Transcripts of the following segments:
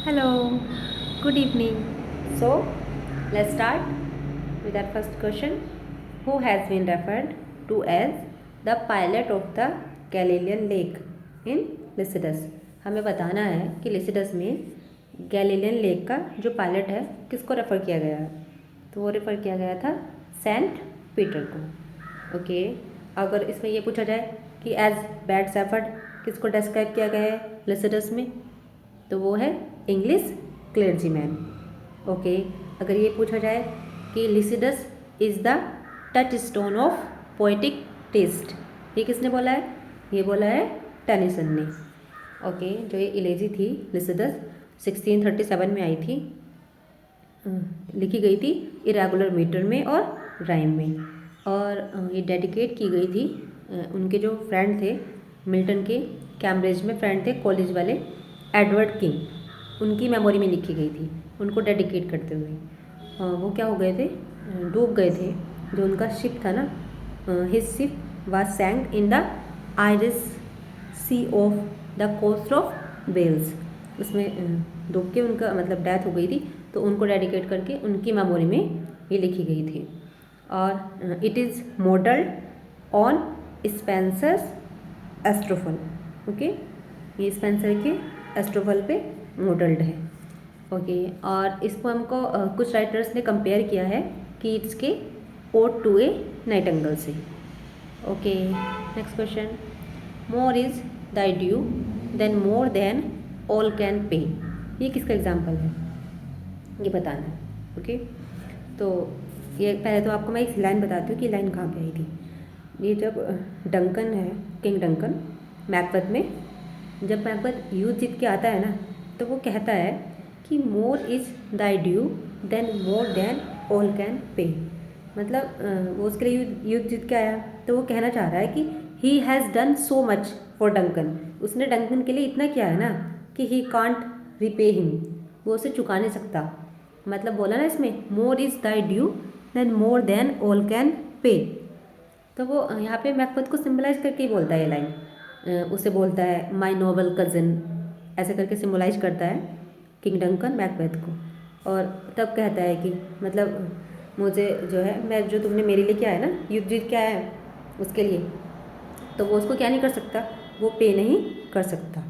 Hello, good evening. So, let's start with our first question. Who has been referred to as the pilot of the Galilean Lake in Lycidas? हमें बताना है कि Lycidas में Galilean lake का जो pilot है किसको refer किया गया है। तो वो रेफ़र किया गया था सेंट पीटर को। ओके, अगर इसमें ये पूछा जाए कि एज बैड शेफर्ड किसको डिस्क्राइब किया गया है लिसिडस में, तो वो है इंग्लिश क्लेर्जीमैन। ओके, अगर ये पूछा जाए कि Lycidas is the touchstone of poetic taste, ये किसने बोला है? ये बोला है टेनिसन ने। ओके, जो ये इलेजी थी लिसिडस 1637 में आई थी, लिखी गई थी इरेगुलर मीटर में और राइम में, और ये डेडिकेट की गई थी उनके जो फ्रेंड थे मिल्टन के, कैम्ब्रिज में फ्रेंड थे कॉलेज वाले एडवर्ड किंग, उनकी मेमोरी में लिखी गई थी, उनको डेडिकेट करते हुए। वो क्या हो गए थे, डूब गए थे। जो उनका शिप था ना, his ship was sank in the Irish sea off the coast of Wales, उसमें डूब के उनका मतलब डेथ हो गई थी, तो उनको डेडिकेट करके उनकी मेमोरी में ये लिखी गई थी। और it is modelled on Spenser's Astrophel. Okay, ये स्पेंसर के एस्ट्रोफल पे मॉडल्ड है। ओके, और इस पोएम को कुछ राइटर्स ने कंपेयर किया है कीट्स के ओड टू ए नाइटिंगेल से। Okay, next question. More is thy due than more than all can pay, ये किसका एग्जाम्पल है, ये बताना है। ओके, तो ये पहले तो आपको मैं एक लाइन बताती हूँ कि लाइन कहाँ पे आई थी। ये जब डंकन है, किंग डंकन मैकबेथ में, जब मैकबेथ युद्ध जीत के आता है ना, तो वो कहता है कि more is thy due than more than all can pay. मतलब वो उसके लिए युद्ध जीत के आया, तो वो कहना चाह रहा है कि he has done so much for Duncan, उसने डंकन के लिए इतना किया है ना कि ही कांट रिपे हिम, वो उसे चुका नहीं सकता। मतलब बोला ना इसमें more is thy due than more than all can pay, तो वो यहाँ पे मैकबेथ को सिम्बलाइज करके ही बोलता है ये लाइन। उसे बोलता है माय नोबल कज़न, ऐसे करके सिम्बलाइज करता है किंग डंकन मैकबेथ को, और तब कहता है कि मतलब मुझे जो है, मैं जो तुमने मेरे लिए किया है ना, युद्ध जीत के आया है उसके लिए, तो वो उसको क्या नहीं कर सकता, वो पे नहीं कर सकता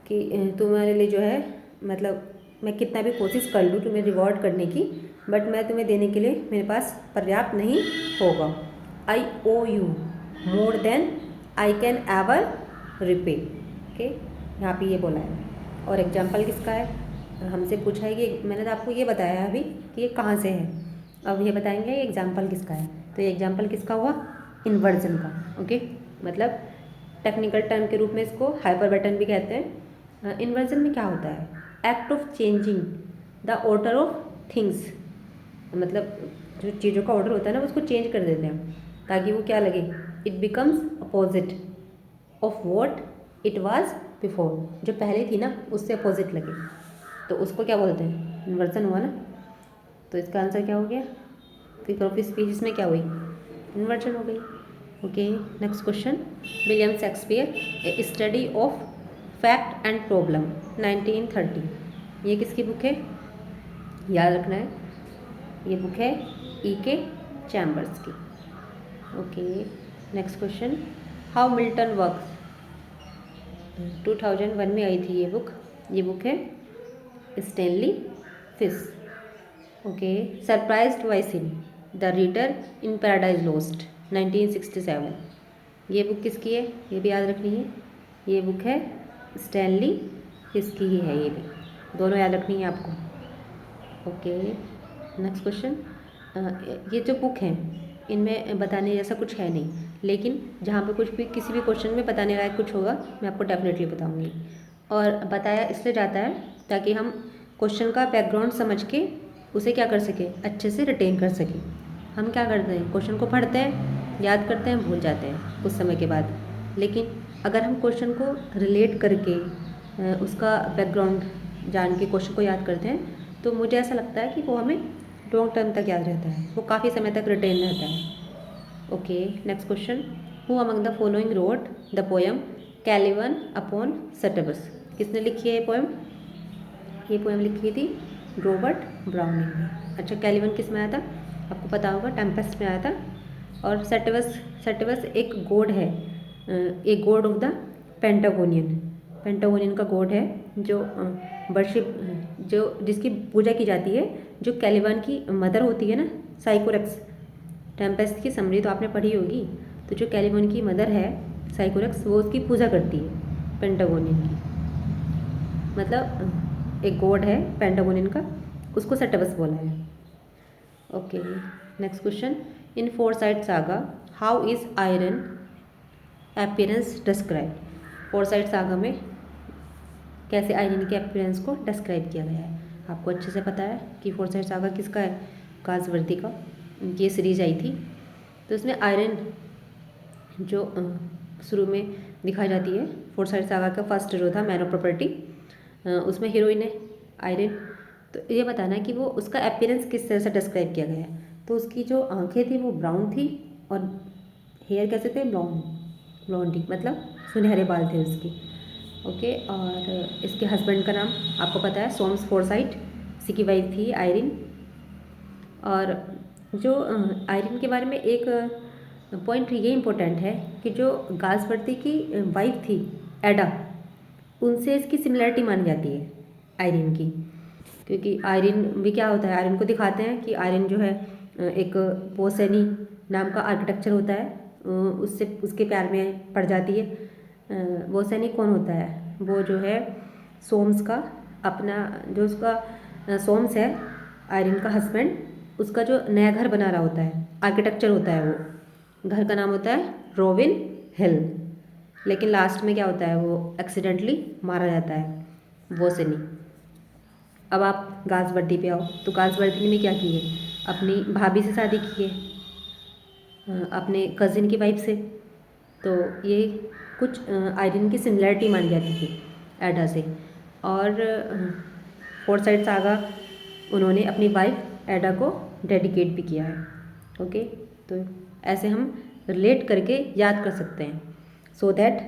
कि तुम्हारे लिए जो है, मतलब मैं कितना भी कोशिश कर लूँ तुम्हें रिवॉर्ड करने की, बट मैं तुम्हें देने के लिए मेरे पास पर्याप्त नहीं होगा। I owe you more than I can ever repay. Okay, यहाँ पे ये बोला है। और एग्जाम्पल किसका है, हमसे पूछा है कि मैंने तो आपको ये बताया है अभी कि ये कहाँ से है, अब ये बताएंगे ये एग्जाम्पल किसका है। तो ये एग्जाम्पल किसका हुआ, इन्वर्जन का। ओके, मतलब टेक्निकल टर्म के रूप में इसको हाइपरबटन भी कहते हैं। इन्वर्जन में क्या होता है, act of changing the order of things, मतलब जो चीज़ों का ऑर्डर होता है ना उसको चेंज कर देते हैं ताकि वो क्या लगे, it becomes opposite of what it was before, जो पहले थी ना उससे अपोजिट लगे, तो उसको क्या बोलते हैं, इन्वर्जन हुआ ना। तो इसका आंसर क्या हो गया, फिगर ऑफ स्पीच में क्या हुई, इन्वर्जन हो गई। Okay, next question. William Shakespeare A study of fact and problem 1930, ये किसकी बुक है, याद रखना है, ये बुक है E.K. चैम्बर्स की। Okay, next question. How Milton works, 2001 में आई थी ये बुक है Stanley fish. Okay, surprised bye seen the reader in paradise lost 1967, ये बुक किसकी है, ये भी याद रखनी है, ये बुक है स्टैनली फिश की ही है, ये भी दोनों याद रखनी है आपको। Okay, next question. ये जो बुक हैं इनमें बताने जैसा कुछ है नहीं, लेकिन जहाँ पे कुछ भी किसी भी क्वेश्चन में बताने लायक कुछ होगा मैं आपको डेफिनेटली बताऊँगी। और बताया इसलिए जाता है ताकि हम क्वेश्चन का बैकग्राउंड समझ के उसे क्या कर सकें, अच्छे से रिटेन कर सकें। हम क्या करते हैं, क्वेश्चन को पढ़ते हैं, याद करते हैं, भूल जाते हैं कुछ समय के बाद, लेकिन अगर हम क्वेश्चन को रिलेट करके उसका बैकग्राउंड जान के क्वेश्चन को याद करते हैं, तो मुझे ऐसा लगता है कि वो हमें लॉन्ग टर्म तक याद रहता है, वो काफ़ी समय तक रिटेन रहता है। Okay, next question. Who among the following wrote the poem Caliban upon Setebos, किसने लिखी है ये पोएम, ये पोएम लिखी थी रॉबर्ट ब्राउनिंग ने। अच्छा, कैलिवन किस में आया था? आपको पता होगा, टेम्पेस्ट में आया था। और सेटिवस एक गॉड है, एक God of the Patagonian. Patagonian का गॉड है जो वर्शिप, जो जिसकी पूजा की जाती है, जो कैलिवन की मदर होती है ना, साइकोरेक्स। टेम्पेस्ट की समरी तो आपने पढ़ी होगी। तो जो कैलिवन की मदर है साइकोरेक्स, वो उसकी पूजा करती है पेंटागोनियन की। मतलब एक गॉड है पेंटागोनियन का, उसको सेटिवस बोला है। Okay, next question. In foresight saga how is iron appearance describe? Foresight saga में कैसे आयरन के अपीयरेंस को डिस्क्राइब किया गया है? आपको अच्छे से पता है कि फोरसाइट सागा किसका है? गाल्सवर्दी का। उनकी ये सीरीज आई थी, तो इसमें आयरन जो शुरू में दिखाई जाती है। फोरसाइट सागा का फर्स्ट हीरो था मैन ऑफ प्रॉपर्टी, उसमें हीरोइन है आयरन। तो ये बताना है कि वो उसका अपीयरेंस किस तरह से डिस्क्राइब किया गया है। तो उसकी जो आंखें थी वो ब्राउन थी और हेयर कैसे थे? ब्लॉन्डी, मतलब सुनहरे बाल थे उसकी। ओके, और इसके हस्बैंड का नाम आपको पता है, सोम्स फोरसाइट। इसी की वाइफ थी आयरन। और जो आयरन के बारे में एक पॉइंट ये इम्पोर्टेंट है कि जो गाल्सवर्दी की वाइफ थी एडा, उनसे इसकी सिमिलरिटी मानी जाती है आयरन की। क्योंकि आयरन भी क्या होता है, आयरन को दिखाते हैं कि आयरन जो है एक पोसेनी नाम का आर्किटेक्चर होता है, उससे उसके प्यार में पड़ जाती है। पोसेनी कौन होता है? वो जो है सोम्स का अपना, जो उसका सोम्स है आयरन का हस्बैंड, उसका जो नया घर बना रहा होता है, आर्किटेक्चर होता है, वो घर का नाम होता है रोविन हिल। लेकिन लास्ट में क्या होता है, वो एक्सीडेंटली मारा जाता है वोसेनी। अब आप गाल्सवर्दी पे आओ, तो गाल्सवर्दी ने क्या की है? अपनी भाभी से शादी की है, अपने कज़िन की वाइफ से। तो ये कुछ आयरन की सिमिलरिटी मानी जाती थी एडा से। और फोरसाइट सागा उन्होंने अपनी वाइफ एडा को डेडिकेट भी किया है। ओके, तो ऐसे हम रिलेट करके याद कर सकते हैं, सो दैट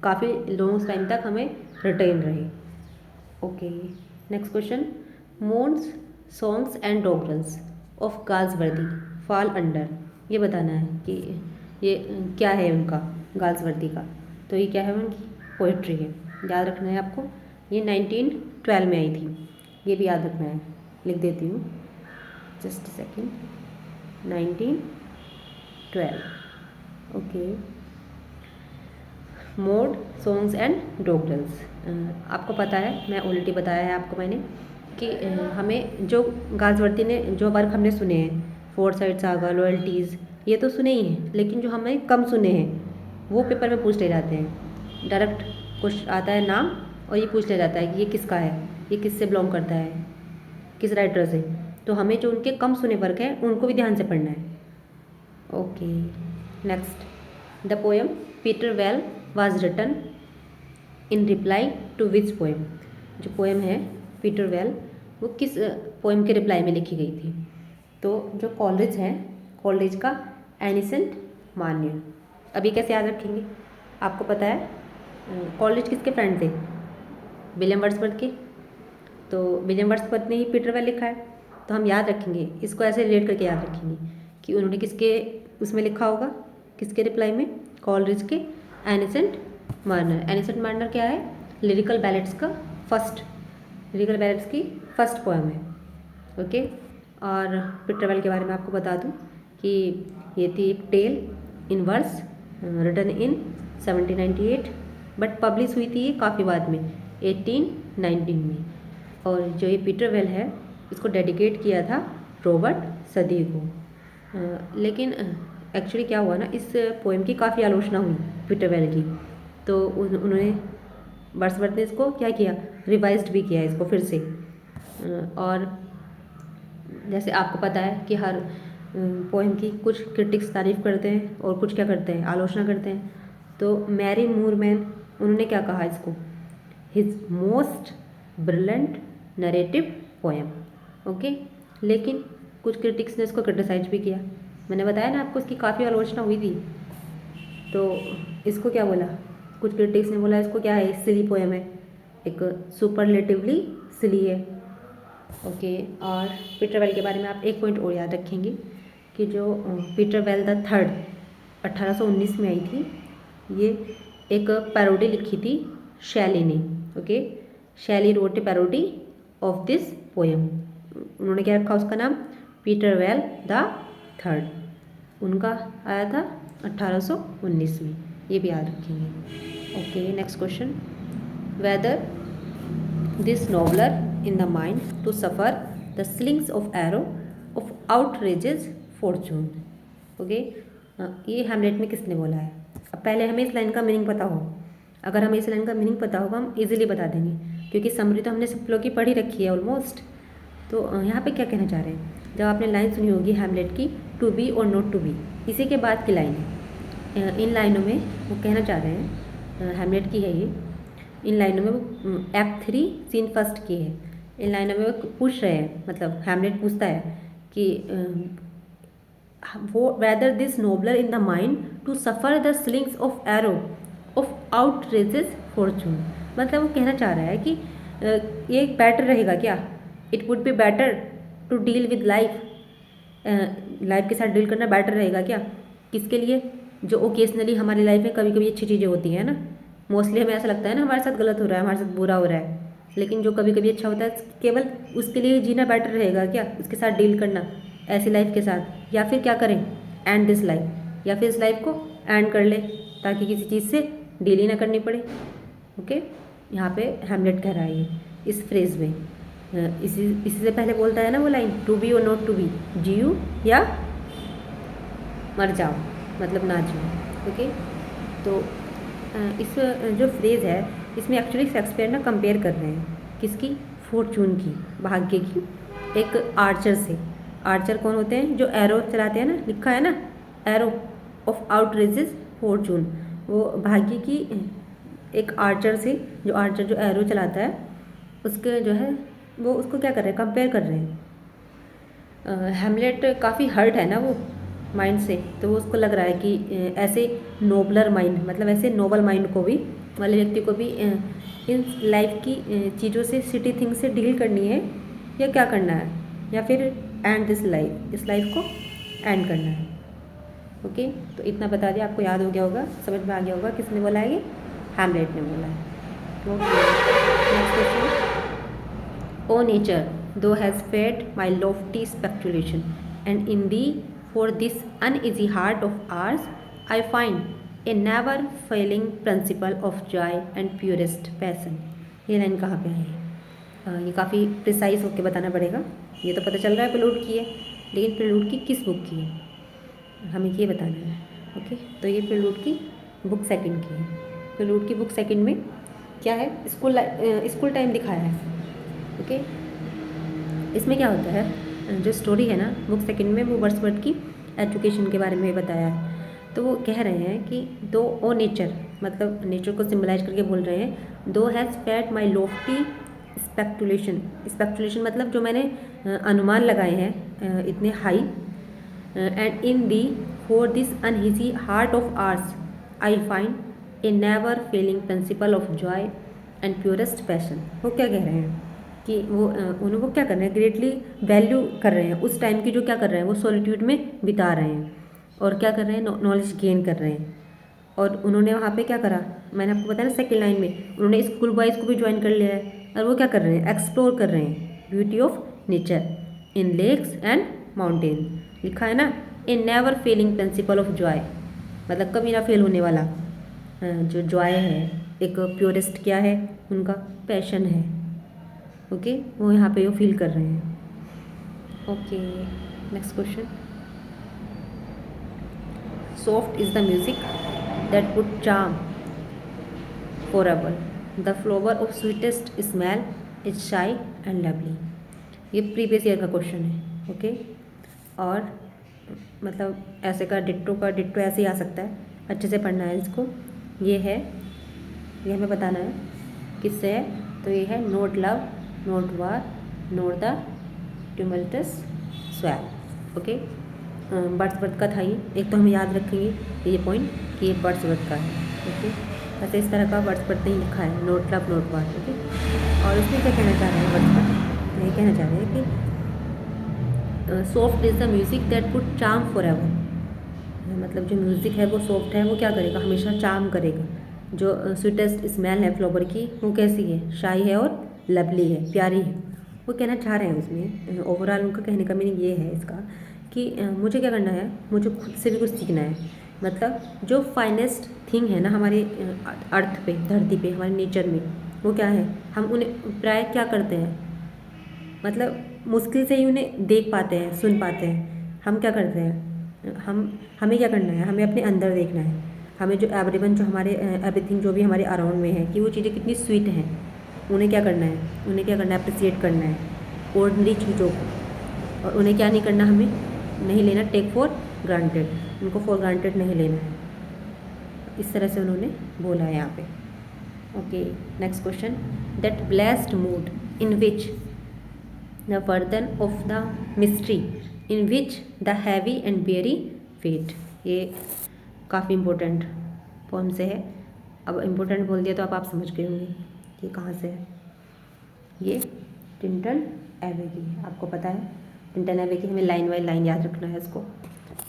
काफ़ी लॉन्ग टाइम तक हमें रिटेन रहे। Okay, next question. Moods, songs and doggerels of Galsworthy fall under. ये बताना है कि ये क्या है उनका, गाल्सवर्दी का। तो ये क्या है? उनकी पोइट्री है, याद रखना है आपको। ये 1912 में आई थी, ये भी याद रखना है। लिख देती हूँ, just second. 1912। Okay, mood, songs and doggerels. आपको पता है, मैं ऑलरेडी बताया है आपको मैंने कि हमें जो गाल्सवर्दी ने जो वर्क हमने सुने हैं, फोरसाइट सागा, लॉयल्टीज़, ये तो सुने ही हैं, लेकिन जो हमें कम सुने हैं वो पेपर में पूछ ले जाते हैं। डायरेक्ट कुछ आता है नाम और ये पूछ ले जाता है कि ये किसका है, ये किससे बिलोंग करता है, किस राइटर से। तो हमें जो उनके कम सुने वर्क हैं उनको भी ध्यान से पढ़ना है। Okay, next. The poem Peter Bell was written in reply to which poem? जो पोएम है पीटर वेल, वो किस पोएम के रिप्लाई में लिखी गई थी? तो जो कॉलेज है, कॉलेज का एनिसेंट मान्य। अभी कैसे याद रखेंगे? आपको पता है कॉलेज किसके फ्रेंड थे? विलियम वर्ड्सवर्थ के। तो विलियम वर्ड्सवर्थ ने ही पीटर वेल लिखा है, तो हम याद रखेंगे, इसको ऐसे रिलेट करके याद रखेंगे कि उन्होंने किसके उसमें लिखा होगा, किसके रिप्लाई में? कॉलेज के एनिसेंट मार्नर। एनिसेंट मार्नर क्या है? लिरिकल बैलेट्स का फर्स्ट, लिरिकल बैलेट्स की फर्स्ट पोएम है। ओके, और पीटर वेल के बारे में आपको बता दूं कि ये थी एक tale in verse written in 1798, but publish हुई थी ये काफ़ी बाद में 1819 में। और जो ये पीटर वेल है, इसको डेडिकेट किया था रॉबर्ट सदी को। लेकिन एक्चुअली क्या हुआ ना, इस पोएम की काफ़ी आलोचना हुई पीटर वेल की, तो उन्होंने वर्ड्सवर्थ ने इसको क्या किया, रिवाइज्ड भी किया इसको फिर से। और जैसे आपको पता है कि हर पोएम की कुछ क्रिटिक्स तारीफ़ करते हैं और कुछ क्या करते हैं, आलोचना करते हैं। तो मैरी मूरमैन, उन्होंने क्या कहा इसको, his most brilliant narrative poem. Okay, लेकिन कुछ क्रिटिक्स ने इसको क्रिटिसाइज भी किया। मैंने बताया ना आपको, इसकी काफ़ी आलोचना हुई थी। तो इसको क्या बोला, कुछ क्रिटिक्स ने बोला इसको क्या है, सिली पोएम है, एक सुपरलेटिवली सिली है। ओके, और पीटर वेल के बारे में आप एक पॉइंट और याद रखेंगे कि जो पीटर वेल द थर्ड 1819 में आई थी, ये एक पैरोडी लिखी थी शैली ने। Okay, Shelley wrote a parody of this poem. उन्होंने क्या रखा उसका नाम? Peter Bell the third. उनका आया था 1819 में, ये भी याद रखेंगे। Okay, next question, whether this novella in the mind to suffer the slings of arrow of outrageous fortune। Okay, ये हैमलेट में किसने बोला है? अब पहले हमें इस लाइन का मीनिंग पता हो। अगर हमें इस लाइन का मीनिंग पता होगा हम इजीली बता देंगे, क्योंकि समरी तो हमने सब लोग की पढ़ी रखी है ऑलमोस्ट। तो यहाँ पे क्या कहना चाह रहे हैं? जब आपने लाइन सुनी होगी हैमलेट की, टू बी और नॉट टू बी, इसी के बाद की लाइन है। इन लाइनों में वो कहना चाह रहे हैं, हैमलेट की है ये, इन लाइनों में वो एक्ट 3 सीन फर्स्ट की है। इन लाइनों में वो पूछ रहे हैं, मतलब हैमलेट पूछता है कि वो whether this nobler in the mind to suffer the slings of arrow of outrageous fortune. मतलब वो कहना चाह रहा है कि ये बेटर रहेगा क्या? It would be better to deal with life, life के साथ डील करना बेटर रहेगा क्या? किसके लिए? जो ओकेजनली हमारी लाइफ में कभी कभी अच्छी चीज़ें होती हैं ना, मोस्टली हमें ऐसा लगता है ना हमारे साथ गलत हो रहा है, हमारे साथ बुरा हो रहा है, लेकिन जो कभी कभी अच्छा होता है केवल उसके लिए जीना बेटर रहेगा क्या? उसके साथ डील करना, ऐसी लाइफ के साथ, या फिर क्या करें, एंड दिस लाइफ, या फिर इस लाइफ को एंड कर ले ताकि किसी चीज़ से डील ही ना करनी पड़े। ओके, यहाँ पे हैमलेट कह रहा है ये इस फ्रेज में। इसी से पहले बोलता है ना वो लाइन, टू बी और नॉट टू बी, जियो या मर जाओ, मतलब ना जियो। ओके, तो इस जो फ्रेज़ है इसमें एक्चुअली शेक्सपियर ना कंपेयर कर रहे हैं किसकी? फॉर्चून की, भाग्य की, एक आर्चर से। आर्चर कौन होते हैं? जो एरो चलाते हैं ना, लिखा है ना एरो ऑफ आउटरेजेस फॉर्चून, वो भाग्य की एक आर्चर से, जो आर्चर जो एरो चलाता है उसके जो है वो उसको क्या कर रहे हैं? कंपेयर कर रहे हैं। हैमलेट काफ़ी हर्ट है ना वो माइंड से, तो वो उसको लग रहा है कि ऐसे नोबलर माइंड, मतलब ऐसे नोबल माइंड को भी, वाले व्यक्ति को भी इन लाइफ की चीज़ों से, सिटी थिंग से डील करनी है या क्या करना है, या फिर एंड दिस लाइफ, इस लाइफ को एंड करना है। ओके, तो इतना बता दिया, आपको याद हो गया होगा, समझ में आ गया होगा किसने बोला है ये? हैमलेट ने बोला है। Okay, next question, O nature though has fed my lofty speculation and in thee for this uneasy heart of ours I find a never failing principle of joy and purest passion। ये line कहाँ पे है? ये काफ़ी precise होकर बताना पड़ेगा। ये तो पता चल रहा है प्रेलूड की है, लेकिन प्रेलूड की किस बुक की है हमें ये बताना है। ओके, तो ये प्रेलूड की बुक सेकंड की है। प्रेलूड की बुक सेकंड में क्या है? स्कूल टाइम दिखाया है। ओके, इसमें क्या होता है, जो स्टोरी है ना बुक सेकंड में, वो वर्ड्सवर्थ की एजुकेशन के बारे में बताया है। तो वो कह रहे हैं कि दो ओ नेचर, मतलब नेचर को सिम्बलाइज करके बोल रहे हैं, though has fed my lofty speculation. Speculation मतलब जो मैंने अनुमान लगाए हैं इतने high, and in thee for this uneasy heart of ours I find a never failing principle of joy and purest passion. वो क्या कह रहे हैं कि वो क्या कर रहे हैं? ग्रेटली वैल्यू कर रहे हैं उस टाइम की, जो क्या कर रहे हैं, वो सॉलिट्यूड में बिता रहे हैं, और क्या कर रहे हैं? नॉलेज गेन कर रहे हैं। और उन्होंने वहाँ पे क्या करा, मैंने आपको बताया ना सेकेंड लाइन में, उन्होंने स्कूल बॉयज़ को भी ज्वाइन कर लिया है, और वो क्या कर रहे हैं? एक्सप्लोर कर रहे हैं beauty of nature in lakes and mountain. लिखा है ना, a never failing principle of joy, मतलब कभी ना फेल होने वाला जो जॉय है, एक प्योरेस्ट क्या है उनका? पैशन है। ओके, वो यहाँ पे वो फील कर रहे हैं। Okay, next question, soft is the music that would charm for ever, the flower of sweetest smell is शाई एंड लवली। ये प्रीवियस ईयर का क्वेश्चन है। ओके, और मतलब ऐसे का डिट्टो ऐसे ही आ सकता है, अच्छे से पढ़ना है इसको। ये है, ये हमें बताना है किससे है, तो ये है not love, not war, not the tumultuous swell. Okay, Wordsworth का था ये, एक तो हमें याद रखेंगे ये पॉइंट कि ये वर्ड्सवर्थ का है। ओके, ऐसे इस तरह का वर्ड्सवर्थ ने लिखा है, not love not war, okay. और उसमें क्या कहना चाह रहे हैं वर्ड्सवर्थ, ये कहना चाह रहे हैं कि soft is the music that would charm for ever, मतलब जो म्यूज़िक है वो सॉफ्ट है, वो क्या करेगा, हमेशा चार्म करेगा। जो स्वीटेस्ट स्मेल है फ्लावर की, वो कैसी है, शाही है और लवली है, प्यारी है। वो कहना चाह रहे हैं उसमें, ओवरऑल उनका कहने का मीनिंग ये है इसका कि मुझे क्या करना है, मुझे खुद से भी कुछ सीखना है। मतलब जो फाइनेस्ट थिंग है ना हमारे अर्थ पे, धरती पे, हमारे नेचर में, वो क्या है, हम उन्हें प्राय क्या करते हैं, मतलब मुश्किल से ही उन्हें देख पाते हैं, सुन पाते हैं। हम क्या करते हैं, हमें क्या करना है, हमें अपने अंदर देखना है। हमें जो एवरीवन, जो हमारे एवरीथिंग जो भी हमारे अराउंड में है, कि वो चीज़ें कितनी स्वीट हैं, उन्हें क्या करना है, उन्हें क्या करना है, अप्रिसिएट करना है ऑर्डिनरी चीज़ों को। और उन्हें क्या नहीं करना, हमें नहीं लेना टेक फॉर ग्रांटेड, उनको फॉर ग्रांटेड नहीं लेना है। इस तरह से उन्होंने बोला है यहाँ पे, okay. Next question, that blessed mood in which the burden of the mystery in which the heavy and weary weight, ये काफ़ी इम्पोर्टेंट पोम से है। अब इम्पोर्टेंट बोल दिया तो आप समझ गए होंगे ये कहाँ से है। ये टिंटन एवे की, आपको पता है टिंटन एवे की, हमें लाइन बाई लाइन याद रखना है इसको।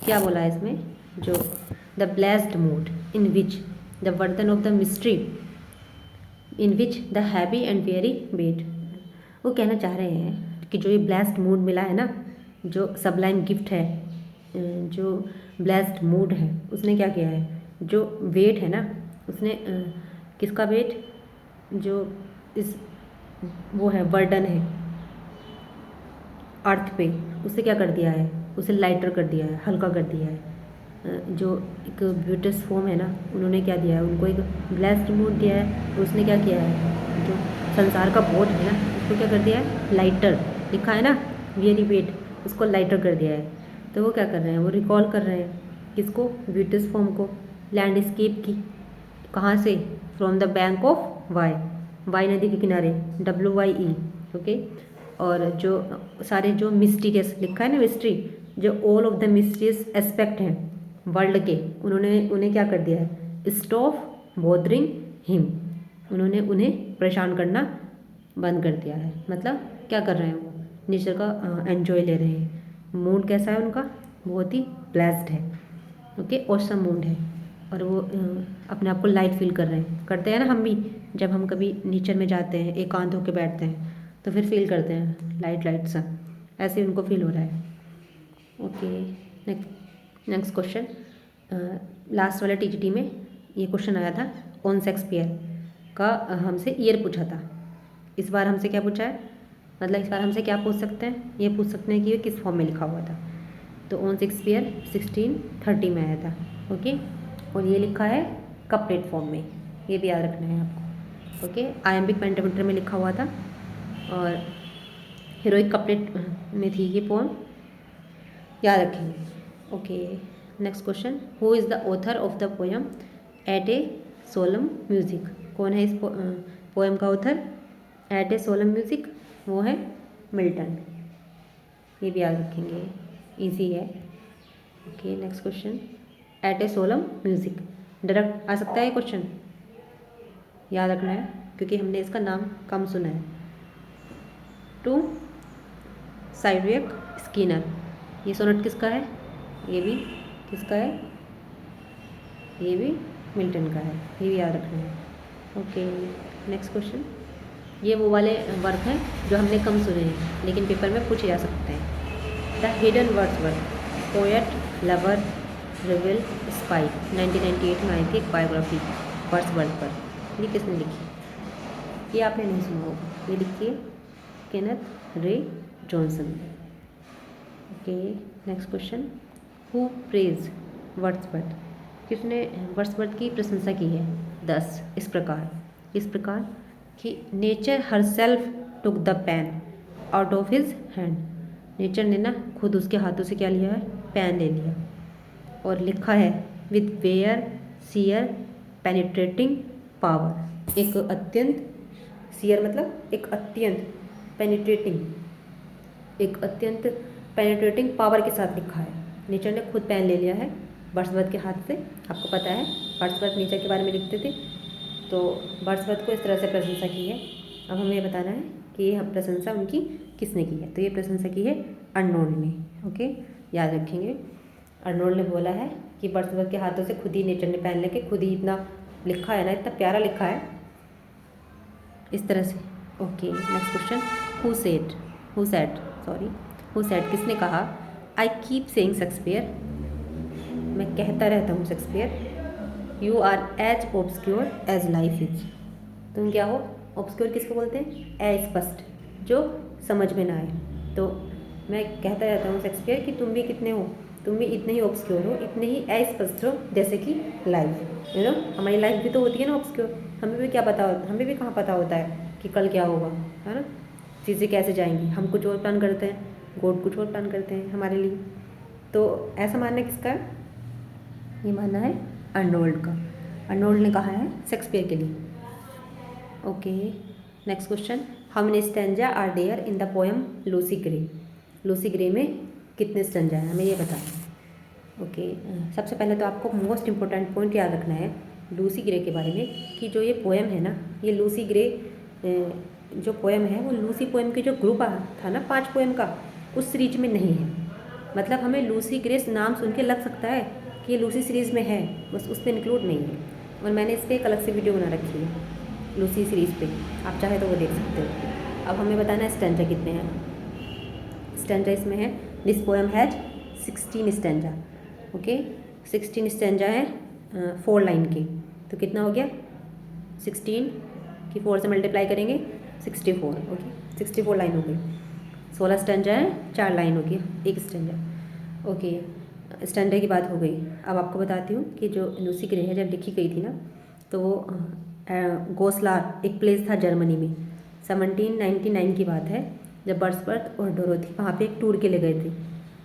क्या बोला है इसमें, जो the blessed mood in which the burden of the mystery in which the heavy and weary weight, वो कहना चाह रहे हैं कि जो ये ब्लेस्ड मूड मिला है ना, जो सबलाइम गिफ्ट है, जो ब्लेस्ड मूड है, उसने क्या किया है, जो वेट है ना, उसने किसका वेट, जो इस वो है बर्डन है अर्थ पे, उसे क्या कर दिया है, उसे लाइटर कर दिया है, हल्का कर दिया है। जो एक ब्यूटिस फॉर्म है ना, उन्होंने क्या दिया है, उनको एक ब्लेस्ड मूड दिया है। उसने क्या किया है, जो संसार का बोझ है ना, उसको क्या कर दिया है, लाइटर, लिखा है ना वेरी वेट, उसको लाइटर कर दिया है। तो वो क्या कर रहे हैं, वो रिकॉल कर रहे हैं किसको, ब्यूटिस फॉर्म को, लैंडस्केप की। कहाँ से, from the bank of Wye नदी के किनारे, WYE, ओके। और जो सारे जो मिस्टीरियस लिखा है ना, मिस्ट्री, जो all of the mysterious aspect हैं वर्ल्ड के, उन्हें क्या कर दिया है, स्टॉप बॉदरिंग हिम, उन्होंने उन्हें परेशान करना बंद कर दिया है। मतलब क्या कर रहे हैं, वो नेचर का एंजॉय ले रहे हैं। मूड कैसा है उनका, बहुत ही ब्लेस्ड है, ओके, ऑसम मूड है। और वो अपने आप को लाइट फील कर रहे हैं, करते हैं ना हम भी, जब हम कभी नेचर में जाते हैं, एकांत होकर बैठते हैं, तो फिर फील करते हैं लाइट लाइट सा, ऐसे ही उनको फील हो रहा है, ओके। नेक्स्ट क्वेश्चन, लास्ट वाले TGT में ये क्वेश्चन आया था, ऑन शेक्सपियर का हमसे ईयर पूछा था। इस बार हमसे क्या पूछा है, मतलब इस बार हमसे क्या पूछ सकते हैं, ये पूछ सकते हैं कि ये किस फॉर्म में लिखा हुआ था। तो ऑन शेक्सपियर 1630 में आया था, ओके। और ये लिखा है कपलेट फॉर्म में, ये भी याद रखना है आपको, ओके। आयम्बिक पेंटामीटर में लिखा हुआ था और हीरोइक कपलेट में थी ये पोम, याद रखेंगे, okay. Next question, who is the author of the poem at a solemn music, कौन है इस पोएम का author, at a solemn music, वो है मिल्टन, ये भी याद रखेंगे, इजी है, okay. Next question, at a solemn music, direct आ सकता है ये क्वेश्चन, याद रखना है क्योंकि हमने इसका नाम कम सुना है। टू साइडवेक स्किनर, ये सोनेट किसका है, ये भी किसका है, ये भी मिल्टन का है, ये भी याद रखना है, ओके। नेक्स्ट क्वेश्चन, ये वो वाले वर्क हैं जो हमने कम सुने हैं लेकिन पेपर में पूछे जा सकते हैं। The hidden Wordsworth, poet, lover, रिविल, spy, 1998 में आई थी एक बायोग्राफी वर्ड्सवर्थ पर, ये किसने लिखी, ये आपने नहीं सुना होगा, ये लिखी है Kenneth Ray Johnson, okay. Next question, who praise Wordsworth, किसने वर्ड्सवर्थ की प्रशंसा की है, 10 इस प्रकार कि nature herself took the pen out of his hand, nature ने ना खुद उसके हाथों से क्या लिया है, पेन ले लिया, और लिखा है with where sheer penetrating power, एक अत्यंत, सीयर मतलब एक अत्यंत, पेनिट्रेटिंग, एक अत्यंत पेनिट्रेटिंग पावर के साथ लिखा है। नेचर ने खुद पेन ले लिया है वर्ड्सवर्थ के हाथ से, आपको पता है वर्ड्सवर्थ नेचर के बारे में लिखते थे, तो वर्ड्सवर्थ को इस तरह से प्रशंसा की है। अब हमें ये बताना है कि ये प्रशंसा उनकी किसने की है। तो ये प्रशंसा की है अर्नोल्ड ने। ओके, याद रखेंगे। अर्नोल्ड ने बोला है कि वर्ड्सवर्थ के हाथों से खुद ही नेचर ने पेन लेके खुद ही इतना लिखा है ना, इतना प्यारा लिखा है इस तरह से। Okay, next question. Who said किसने कहा आई कीप सेइंग शेक्सपियर, मैं कहता रहता हूँ Shakespeare. You are as obscure as life is, तुम क्या हो? ऑब्सक्योर किसको बोलते हैं? अस्पष्ट, जो समझ में ना आए। तो मैं कहता रहता हूँ शेक्सपियर कि तुम भी कितने हो, तुम भी इतने ही ऑब्सक्योर हो, इतने ही अस्पष्ट हो जैसे कि लाइफ। हमारी लाइफ भी तो होती है ना ऑब्सक्योर, हमें भी क्या पता होता, हमें भी कहाँ पता होता है कि कल क्या होगा, है ना? चीज़ें कैसे जाएंगी, हम कुछ और प्लान करते हैं, गॉड कुछ और प्लान करते हैं हमारे लिए। तो ऐसा मानना किसका है? ये मानना है अर्नोल्ड का। अर्नोल्ड ने कहा है शेक्सपियर के लिए। Okay, next question. How many stanza are there in the poem Lucy Gray? Lucy Gray में कितने स्टैंजा हैं, हमें ये बताना। ओके, सबसे पहले तो आपको मोस्ट इम्पोर्टेंट पॉइंट याद रखना है लूसी ग्रे के बारे में कि जो ये पोएम है ना, ये लूसी ग्रे जो पोएम है वो लूसी पोएम के जो ग्रुप था ना 5 पोएम का, उस सीरीज में नहीं है। मतलब हमें लूसी ग्रे नाम सुन के लग सकता है कि ये लूसी सीरीज़ में है, बस उसमें इंक्लूड नहीं है। और मैंने इस पर एक अलग से वीडियो बना रखी है लूसी सीरीज़ पे, आप चाहे तो वो देख सकते हो। अब हमें बताना है स्टैंजा कितने हैं। स्टैंजा इसमें है, this poem has 16 stanza. Okay, 16 stanza है 4 लाइन के, तो कितना हो गया? 16 की 4 से मल्टीप्लाई करेंगे 64। ओके, 64 लाइन हो गई। 16 स्टैंजा है, 4 लाइन हो गई, एक स्टैंजा। ओके, स्टैंडर्ड की बात हो गई। अब आपको बताती हूँ कि जो लूसी ग्रे है जब लिखी गई थी ना, तो वो गोसलार एक प्लेस था जर्मनी में, 1799 की बात है, जब वर्ड्सवर्थ और डोरोथी वहाँ पे एक टूर के लिए गए थे,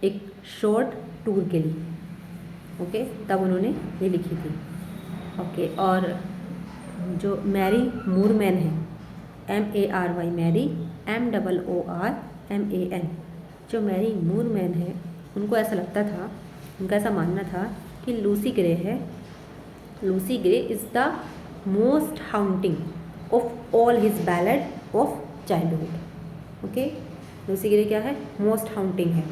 एक शॉर्ट टूर के लिए। ओके, तब उन्होंने ये लिखी थी। ओके, और जो मैरी मूरमैन है, MARY, मैरी MOORMAN, जो मैरी मूरमैन है, उनको ऐसा लगता था, उनका ऐसा मानना था कि Lucy Gray is the most haunting of all his ballad of childhood. Okay, Lucy Gray क्या है? मोस्ट हाउंटिंग है,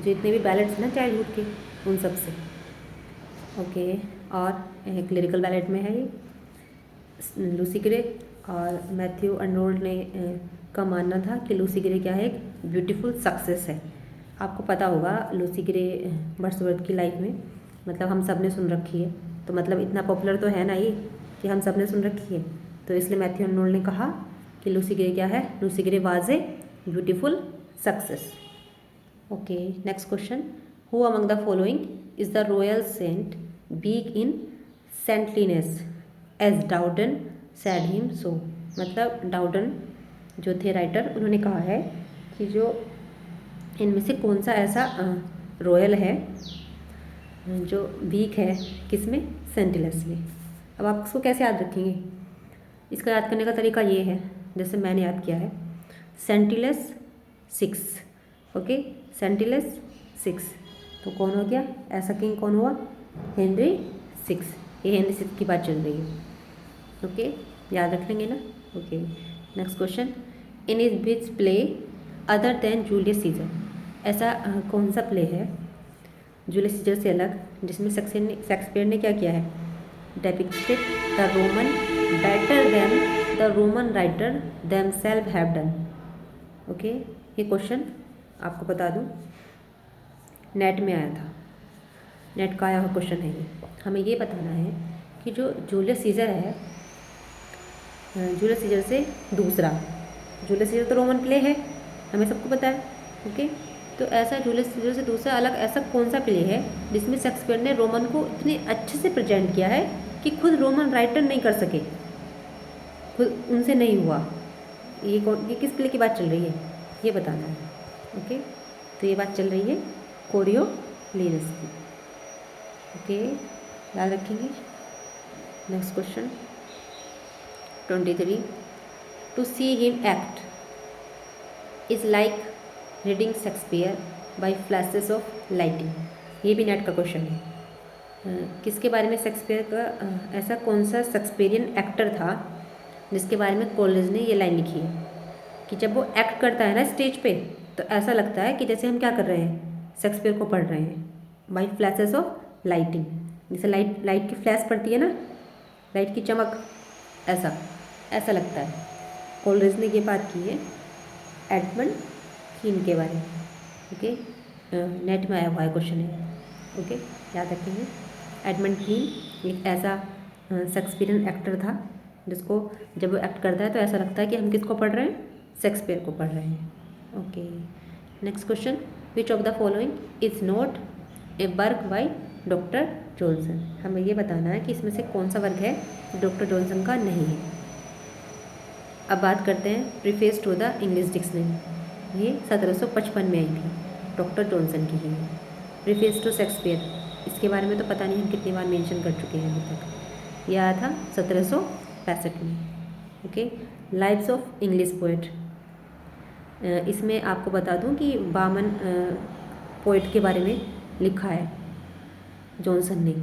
जो इतने भी बैलेड्स हैं ना चाइल्डहुड के, उन सब से। ओके, और क्लिरिकल बैलेड में है ये लूसी ग्रे। और मैथ्यू अर्नोल्ड ने का मानना था कि लूसी ग्रे क्या है? एक ब्यूटीफुल सक्सेस है। आपको पता होगा लूसी ग्रे वर्ड्सवर्थ की लाइफ में, मतलब हम सब ने सुन रखी है, तो मतलब इतना पॉपुलर तो है ना ये कि हम सब ने सुन रखी है। तो इसलिए मैथ्यू अर्नोल्ड ने कहा कि लूसी ग्रे क्या है? Lucy Gray was a beautiful success. Okay, next question. Who among the following is the royal saint beak in saintliness as Dowden said him so? मतलब डाउडन जो थे राइटर, उन्होंने कहा है कि जो इनमें से कौन सा ऐसा रॉयल है जो वीक है, किसमें? सेंटिलेस में। अब आप इसको कैसे याद रखेंगे? इसका याद करने का तरीका ये है, जैसे मैंने याद किया है, सेंटिलेस 6। ओके, सेंटिलेस 6, तो कौन हो गया ऐसा किंग? कौन हुआ? हेनरी 6। ये हेनरी 6 की बात चल रही है। ओके, याद रख लेंगे ना? Okay, next question. In is which play other than Julius Caesar? ऐसा कौन सा प्ले है जूलियस सीजर से अलग, जिसमें शेक्सपियर ने क्या किया है? Depicted the Roman better than the Roman writer themselves have done. Okay, ये क्वेश्चन आपको बता दूं नेट में आया था, नेट का आया हुआ क्वेश्चन है ये। हमें ये बताना है कि जो जूलियस सीजर है, जूलियस सीजर से दूसरा, जूलियस सीजर तो रोमन प्ले है, हमें सबको पता है। ओके, तो ऐसा जूलियस सीजर से दूसरा अलग ऐसा कौन सा प्ले है जिसमें शेक्सपियर ने रोमन को इतने अच्छे से प्रेजेंट किया है कि खुद रोमन राइटर नहीं कर सके, खुद उनसे नहीं हुआ? ये किस प्ले की बात चल रही है, ये बताना है। ओके, तो ये बात चल रही है कोरियोलिनस की। ओके, याद रखेंगे। Next question 23। To see him act is like reading Shakespeare by flashes of lightning. ये भी नेट का क्वेश्चन है, किसके बारे में शेक्सपियर का ऐसा कौन सा शेक्सपियरियन एक्टर था जिसके बारे में कोलरिज ने ये लाइन लिखी है कि जब वो एक्ट करता है ना स्टेज पे तो ऐसा लगता है कि जैसे हम क्या कर रहे हैं, शेक्सपियर को पढ़ रहे हैं बाई फ्लैशेस ऑफ लाइटिंग। जैसे लाइट की फ्लैश पड़ती है ना, लाइट की चमक, ऐसा लगता है। कोलरिज ने ये बात की है एडमंड कीन के बारे में। ओके, नेट में आया हुआ है क्वेश्चन है। ओके, याद रखेंगे। एडमंड कीन एक ऐसा शेक्सपियरियन एक्टर था जिसको जब वो एक्ट करता है तो ऐसा लगता है कि हम किसको पढ़ रहे हैं, शेक्सपियर को पढ़ रहे हैं। Okay, next question, which of the following is not a work by doctor Johnson. हमें ये बताना है कि इसमें से कौन सा वर्क है डॉक्टर जॉनसन का नहीं है। अब बात करते हैं preface to the English dictionary. ये 1755 में आई थी, डॉक्टर जॉनसन की ही है। प्रीफेस टू शेक्सपियर, इसके बारे में तो पता नहीं हम कितनी बार मेंशन कर चुके हैं अभी तक। यह आया था 1765 में। Okay, lives of English poet, इसमें आपको बता दूं कि 52 पोएट के बारे में लिखा है जॉनसन ने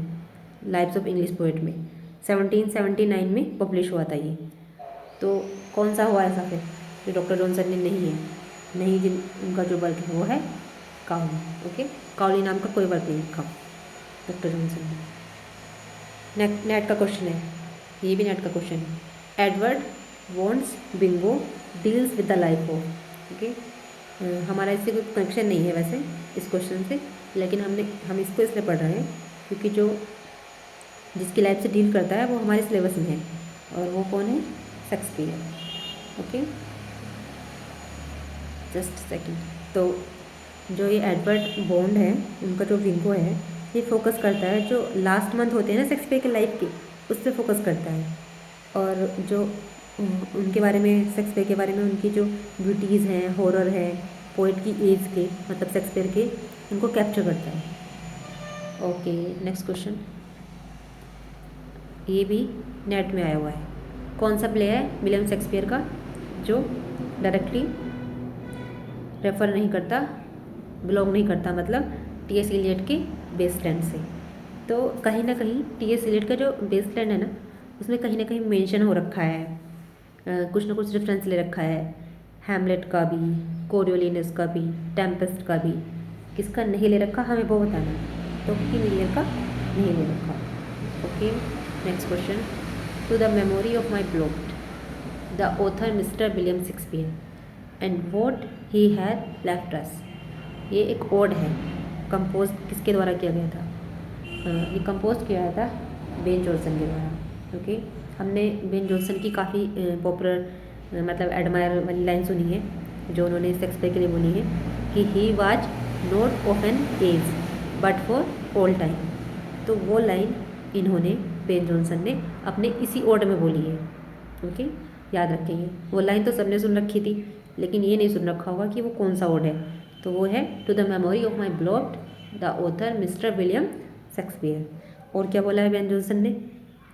लाइव्स ऑफ इंग्लिश पोएट में। 1779 में पब्लिश हुआ था ये। तो कौन सा हुआ ऐसा फिर जो डॉक्टर जॉनसन ने नहीं है, नहीं जिन उनका जो वर्क है वो है काउली। ओके, काउली नाम का कोई वर्क नहीं लिखा डॉक्टर जॉनसन ने। नेट का क्वेश्चन है, ये भी नेट का क्वेश्चन है। Edward wants Bingo deals with the life of. Okay, हमारा इससे कोई कनेक्शन नहीं है वैसे इस क्वेश्चन से, लेकिन हम इसको इसलिए पढ़ रहे हैं क्योंकि जो जिसकी लाइफ से डील करता है वो हमारे सिलेबस में है, और वो कौन है, शेक्सपियर। Okay, just second. तो जो ये एडवर्ड बॉन्ड है, उनका जो विंगो है, ये फोकस करता है जो लास्ट मंथ होते हैं ना शेक्सपियर के लाइफ के, उस पर फोकस करता है। और जो उनके बारे में, शेक्सपियर के बारे में उनकी जो ब्यूटीज़ हैं, हॉरर है, पोइट की एज के, मतलब शेक्सपियर के, उनको कैप्चर करता है। ओके, नेक्स्ट क्वेश्चन, ये भी नेट में आया हुआ है। कौन सा प्ले है विलियम शेक्सपियर का जो डायरेक्टली रेफर नहीं करता, बिलोंग नहीं करता, मतलब टी.एस. इलियट के बेसलैंड से। तो कहीं ना कहीं टी.एस. इलियट का जो बेसलैंड है ना, उसमें कहीं ना कहीं मेंशन हो रखा है, कुछ ना कुछ रेफरेंस ले रखा है हैमलेट का भी, कोरियोलिनस का भी, टेम्पेस्ट का भी। किसका नहीं ले रखा हमें वो बताना है, तो किन ईयर का नहीं ले रखा। Okay, next question, to the memory of my beloved the author mister William Shakespeare and what he had left us. ये एक ओड है, कंपोज किसके द्वारा किया गया था, ये कंपोज किया था बेन जॉनसन के द्वारा। ओके, हमने बेन जॉनसन की काफ़ी पॉपुलर मतलब एडमायर वाली लाइन सुनी है जो उन्होंने शेक्सपियर के लिए बोली है कि he was not of an age but for all time. तो वो लाइन इन्होंने, बेन जॉनसन ने, अपने इसी ओड में बोली है। ओके, याद रखेंगे। वो लाइन तो सबने सुन रखी थी, लेकिन ये नहीं सुन रखा होगा कि वो कौन सा ओड है। तो वो है to the memory of my beloved the author mister William Shakespeare. और क्या बोला है बेन जॉनसन ने,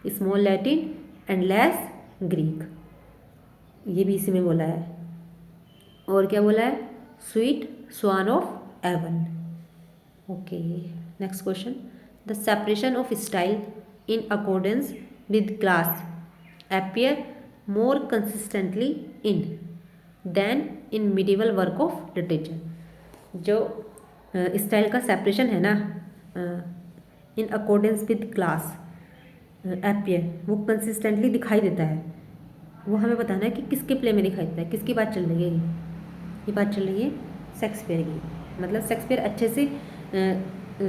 small Latin and less Greek, ये भी इसी में बोला है। और क्या बोला है, sweet swan of Avon. Okay, next question, the separation of style in accordance with class appear more consistently in than in medieval work of literature. जो स्टाइल का सेपरेशन है ना, in accordance with class appear, वो consistently दिखाई देता है। वो हमें बताना है कि किसके प्ले में दिखाई देता है, किसकी बात चल रही है। ये बात चल रही है शेक्सपियर की। मतलब शेक्सपियर अच्छे से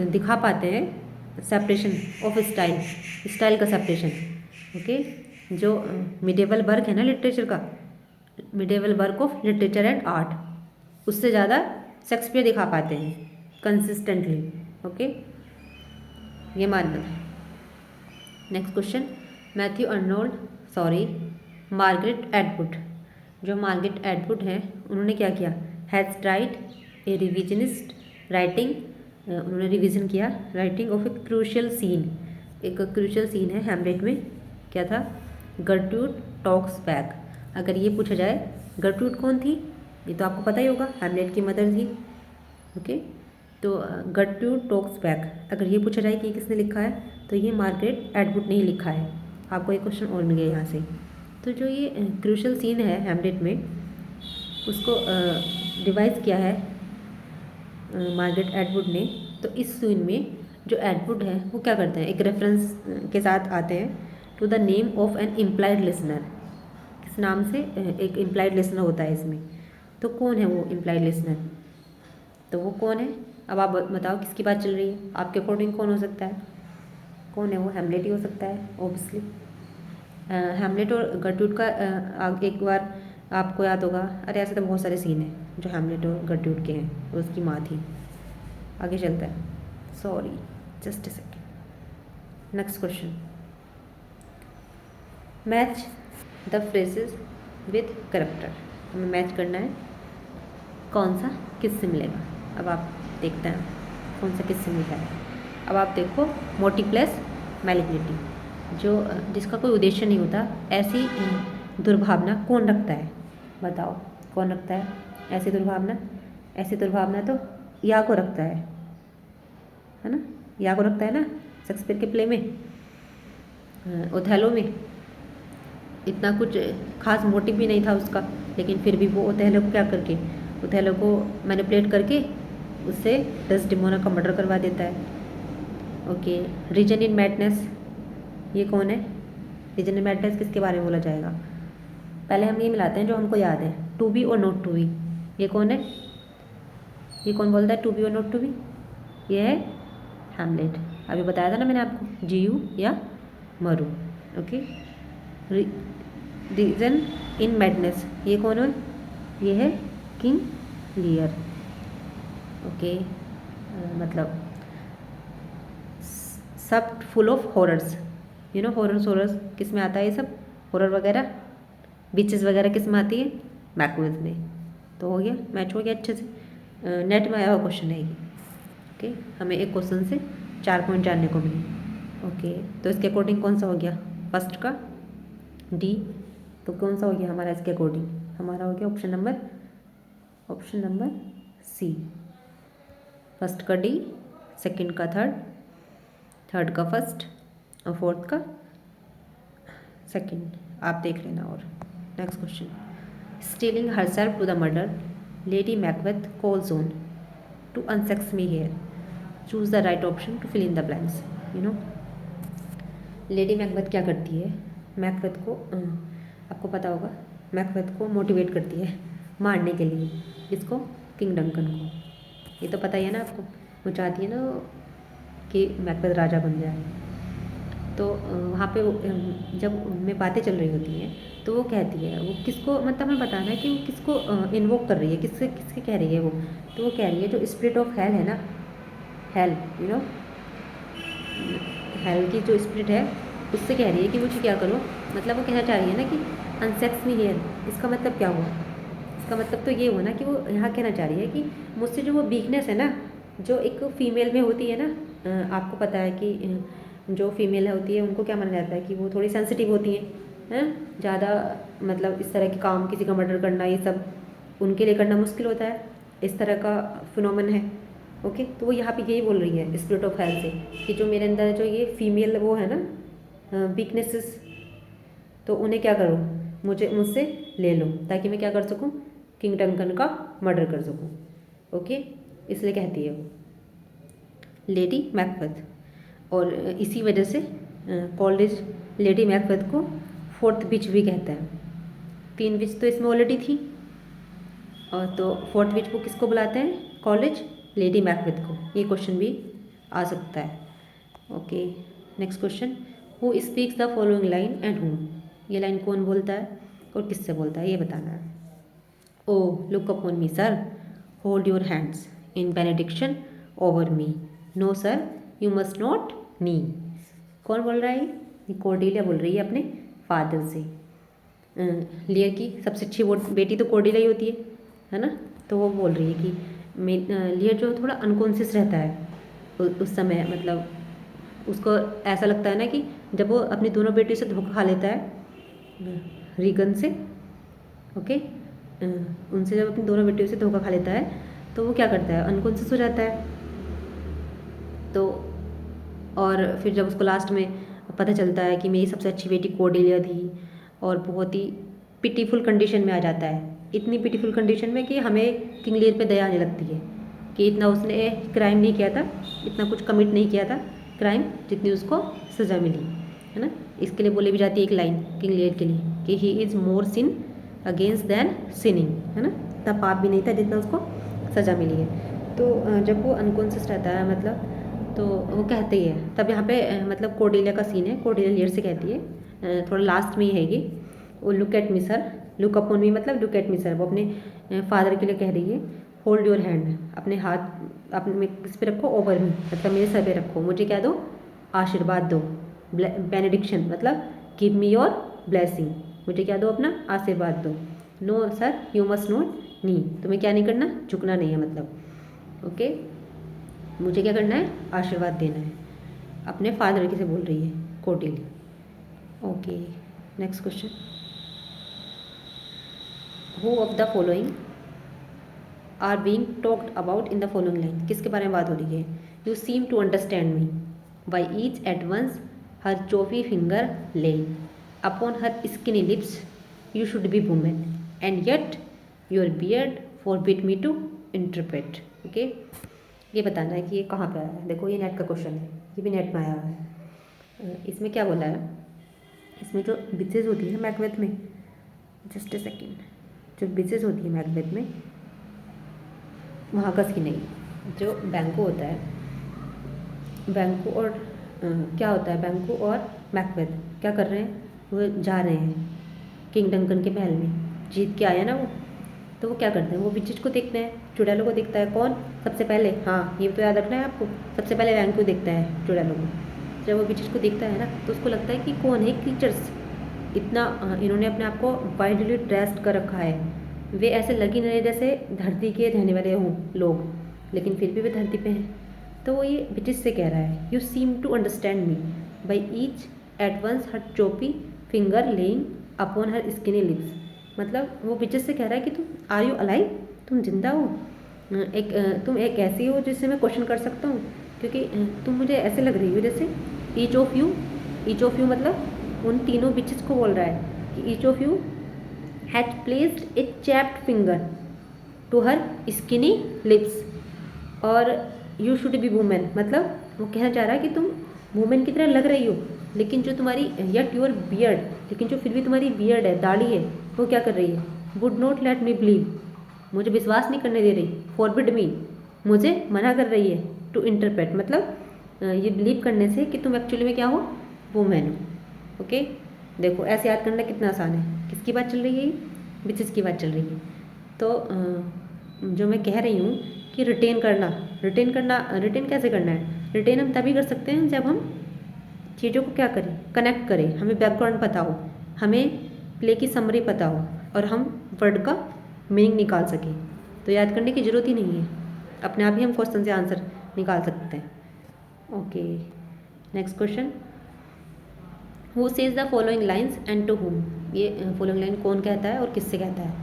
दिखा पाते हैं सेपरेशन ऑफ स्टाइल, स्टाइल का सेपरेशन। ओके, जो मिडिवल वर्क है ना लिटरेचर का, medieval work of literature and art, उससे ज़्यादा शेक्सपियर दिखा पाते हैं कंसिस्टेंटली। ओके, ये मानना। Next question, Matthew Arnold Margaret Atwood. जो मार्गरेट एटवुड हैं उन्होंने क्या किया, has tried a revisionist writing, उन्होंने रिवीजन किया writing of a crucial scene. एक क्रूशियल सीन है हैमलेट में, क्या था, गर्ट्रूड टॉक्स बैक। अगर ये पूछा जाए गर्ट्रूड कौन थी, ये तो आपको पता ही होगा, हैमलेट की मदर थी। ओके, तो गर्ट्रूड टॉक्स बैक, अगर ये पूछा जाए कि ये किसने लिखा है, तो ये मार्garet एटवुड ने ही लिखा है। आपको एक क्वेश्चन और मिल गया यहाँ से। तो जो ये क्रूशल सीन है हैमलेट में, उसको डिवाइस किया है मार्garet एटवुड ने। तो इस सीन में जो एटवुड है वो क्या करते हैं, एक रेफरेंस के साथ आते हैं to the name of an implied listener. किस नाम से, एक इम्प्लाइड लिसनर होता है इसमें। तो कौन है वो इम्प्लाइड लिसनर, तो वो कौन है? अब आप बताओ किसकी बात चल रही है, आपके अकॉर्डिंग कौन हो सकता है? कौन है वो? हैमलेट ही हो सकता है ऑब्वियसली। हैमलेट और गर्ट्रूड का एक बार आपको याद होगा, अरे ऐसे तो बहुत सारे सीन हैं जो हैमलेट और गर्ट्रूड के हैं, उसकी माँ थी। आगे चलता है, sorry just a second. Next question, match the phrases with character. हमें मैच करना है, कौन सा किससे मिलेगा। अब आप देखते हैं कौन सा किससे मिलता है। अब आप देखो, मोटी प्लस मैलिग्निटी, जो जिसका कोई उद्देश्य नहीं होता, ऐसी दुर्भावना कौन रखता है? बताओ कौन रखता है ऐसी दुर्भावना? ऐसी दुर्भावना तो याको रखता है ना? याको रखता है ना शेक्सपियर के प्ले में, ओथेलो में। इतना कुछ खास मोटिव भी नहीं था उसका, लेकिन फिर भी वो ओथेलो को क्या करके, ओथेलो को मैनिपुलेट करके उससे डेस्डेमोना का मर्डर करवा देता है। ओके, रीजन इन मैडनेस, ये कौन है? रीजन इन मैडनेस किसके बारे में बोला जाएगा? पहले हम ये मिलाते हैं जो हमको याद है, टू बी और नॉट टू बी। ये कौन है? ये कौन बोलता है टू बी और नॉट टू बी? ये है हैमलेट। अभी बताया था ना मैंने आपको, जीयू या मरू। ओके, रीजन इन मैडनेस, ये कौन है? ये है किंग लियर। ओके, मतलब सब full of horrors, you know horrors. Horrors किस में आता है? ये सब हॉरर वगैरह, बीचेस वगैरह किस में आती है? मैकबेथ में। तो हो गया, मैच हो गया अच्छे से। नेट में आया हुआ क्वेश्चन है ये। ओके, हमें एक क्वेश्चन से 4 पॉइंट जानने को मिले। ओके, तो इसके अकॉर्डिंग कौन सा हो गया? फर्स्ट का डी। तो कौन सा हो गया हमारा इसके अकॉर्डिंग? हमारा हो गया ऑप्शन नंबर सी। फर्स्ट का डी, सेकंड का थर्ड का फर्स्ट और फोर्थ का सेकंड। आप देख लेना। और next question, steeling herself to the murder, Lady Macbeth calls on to unsex me here, choose the right option to fill in the blanks. You know, Lady Macbeth क्या करती है? Macbeth को आपको पता होगा, मैकबेथ को मोटिवेट करती है मारने के लिए। किसको? किंग डंकन को। ये तो पता ही है ना आपको, वो चाहती है ना कि मैकबेथ राजा बन जाए। तो वहाँ पे जब उनमें बातें चल रही होती हैं, तो वो कहती है, वो किसको, मतलब हमें बताना है कि वो किसको इन्वोक कर रही है, किसके कह रही है वो। तो वो कह रही है जो स्पिरिट ऑफ हेल है ना, हेल, यू नो, हेल की जो स्पिरिट है, उससे कह रही है कि मुझे क्या करो। मतलब वो कहना चाह रही है ना कि अनसेक्स मी हेयर। इसका मतलब क्या हुआ? इसका मतलब तो ये हुआ ना कि वो यहाँ कहना चाह रही है कि मुझसे जो वो वीकनेस है ना, जो एक फ़ीमेल में होती है ना, आपको पता है कि जो फीमेल होती है उनको क्या माना जाता है कि वो थोड़ी सेंसिटिव होती हैं, ज़्यादा, मतलब इस तरह के काम, किसी का मर्डर करना, ये सब उनके लिए करना मुश्किल होता है। इस तरह का फिनोमेन है। ओके, तो वो यहाँ पे यही बोल रही है स्पिरिट ऑफ हेल से कि जो मेरे अंदर जो ये फीमेल वो है ना वीकनेसेस, तो उन्हें क्या करो, मुझसे ले लो, ताकि मैं क्या कर सकूँ, किंग डंकन का मर्डर कर सकूँ। ओके, इसलिए कहती है वो लेडी मैकबेथ। और इसी वजह से कॉलेज लेडी मैकबेथ को फोर्थ विच भी कहता है। 3 विच तो इसमें ऑलरेडी थी, और तो फोर्थ विच को किसको बुलाते हैं? कॉलेज लेडी मैकबेथ को। ये क्वेश्चन भी आ सकता है। Okay, next question, who speaks the following line and whom. ये लाइन कौन बोलता है और किससे बोलता है, ये बताना है। O look upon me sir, hold your hands in benediction over me, no sir you must not kneel. कौन बोल रहा है? ये कॉर्डेलिया बोल रही है अपने फादर से। लियर की सबसे अच्छी वो बेटी तो कॉर्डेलिया ही होती है ना। तो वो बोल रही है कि लियर जो थोड़ा अनकॉन्शियस रहता है उस समय, मतलब उसको ऐसा लगता है ना कि जब वो अपनी दोनों बेटियों से धोखा खा लेता है रीगन से। ओके, उनसे जब अपनी दोनों बेटियों से धोखा खा लेता है, तो वो क्या करता है, अनकॉन्शियस हो जाता है। तो और फिर जब उसको लास्ट में पता चलता है कि मेरी सबसे अच्छी बेटी कोर्डेलिया थी, और बहुत ही पिटीफुल कंडीशन में आ जाता है, इतनी पिटीफुल कंडीशन में कि हमें किंग लीयर पे दया आने लगती है कि इतना उसने क्राइम नहीं किया था, इतना कुछ कमिट नहीं किया था क्राइम, जितनी उसको सज़ा मिली है ना। इसके लिए बोली भी जाती है एक लाइन किंग लीयर के लिए कि he is more sin against than sinning, है ना, इतना पाप भी नहीं था जितना उसको सज़ा मिली है। तो जब वो अनकॉन्शियस रहता है मतलब, तो वो कहते ही है, तब यहाँ पे मतलब कोर्डेलिया का सीन है, कोर्डेलिया लीयर से कहती है, थोड़ा लास्ट में ही है ये, वो look at me sir, look upon मी मतलब लुक एट मी सर, वो अपने फादर के लिए कह रही है, होल्ड योर हैंड, अपने हाथ अपने किस पे रखो, ओवर मी मतलब मेरे सर पे रखो, मुझे क्या दो, आशीर्वाद दो, बेनेडिक्शन मतलब गिव मी योर ब्लेसिंग, मुझे क्या दो, अपना आशीर्वाद दो। No sir you must not kneel, तुम्हें क्या नहीं करना, झुकना नहीं है मतलब, ओके, मुझे क्या करना है, आशीर्वाद देना है, अपने फादर की से बोल रही है Cordelia. Okay, next question, who of the following are being talked about in the following line, किसके बारे में बात हो रही है, you seem to understand me by each at once her choppy finger laying upon her skinny lips, you should be women and yet your beard forbid me to interpret. Okay, ये बताना है कि ये कहाँ पे आया है। देखो ये नेट का क्वेश्चन है, ये भी नेट में आया है। इसमें क्या बोला है, इसमें जो बिचेज होती है ना मैकबेथ में, जस्ट ए सेकेंड, जो बिचेज होती है मैकबेथ में वहाँ का सीन नहीं, जो बैंको होता है, बैंको और क्या होता है, बैंको और मैकबेथ क्या कर रहे हैं, वो जा रहे हैं किंग डंकन के महल में, जीत के आया ना वो, तो वो क्या करते हैं, वो बिचेज को देखते हैं, चुड़ैलों को देखता है, कौन सबसे पहले, हाँ ये तो याद रखना है आपको, सबसे पहले बैंको देखता है चुड़ैलों को, जब वो बिचेज को देखता है ना तो उसको लगता है कि कौन है क्रीचर्स, इतना इन्होंने अपने आप को वाइडली ड्रेस्ड कर रखा है, वे ऐसे लग ही नहीं रहे जैसे धरती के रहने वाले हों लोग, लेकिन फिर भी वे धरती पे हैं। तो वो ये बिचेज से कह रहा है, you seem to understand me by each at once her choppy finger laying upon her skinny lips, मतलब वो बिचेज से कह रहा है कि तुम आर यू अलाइव, तुम जिंदा हो, तुम एक ऐसी हो जिससे मैं क्वेश्चन कर सकता हूँ, क्योंकि तुम मुझे ऐसे लग रही हो जैसे ईच ऑफ यू मतलब उन तीनों बिचेस को बोल रहा है कि each of you had placed a chapped finger to her skinny lips, और यू शुड बी वुमेन मतलब वो कहना चाह रहा है कि तुम वुमेन की तरह लग रही हो, लेकिन जो तुम्हारी येट योर बियर्ड, लेकिन जो फिर भी तुम्हारी बियर्ड है, दाढ़ी है, वो क्या कर रही है, would not let me believe, मुझे विश्वास नहीं करने दे रही, फॉरबिड मी, मुझे मना कर रही है, टू इंटरप्रेट मतलब ये बिलीव करने से कि तुम एक्चुअली में क्या हो, वुमेन हो। ओके, देखो ऐसे याद करना कितना आसान है, किसकी बात चल रही है, बिचेस की बात चल रही है। तो जो मैं कह रही हूँ कि रिटेन कैसे करना है, रिटेन हम तभी कर सकते हैं जब हम चीज़ों को क्या करें, कनेक्ट करें, हमें बैकग्राउंड पता हो, हमें प्ले की समरी पता हो, और हम वर्ड का मीनिंग निकाल सकें। तो याद करने की ज़रूरत ही नहीं है, अपने आप ही हम क्वेश्चन से आंसर निकाल सकते हैं। Okay, next question, who says the following lines and to whom, ये फॉलोइंग लाइन कौन कहता है और किससे कहता है,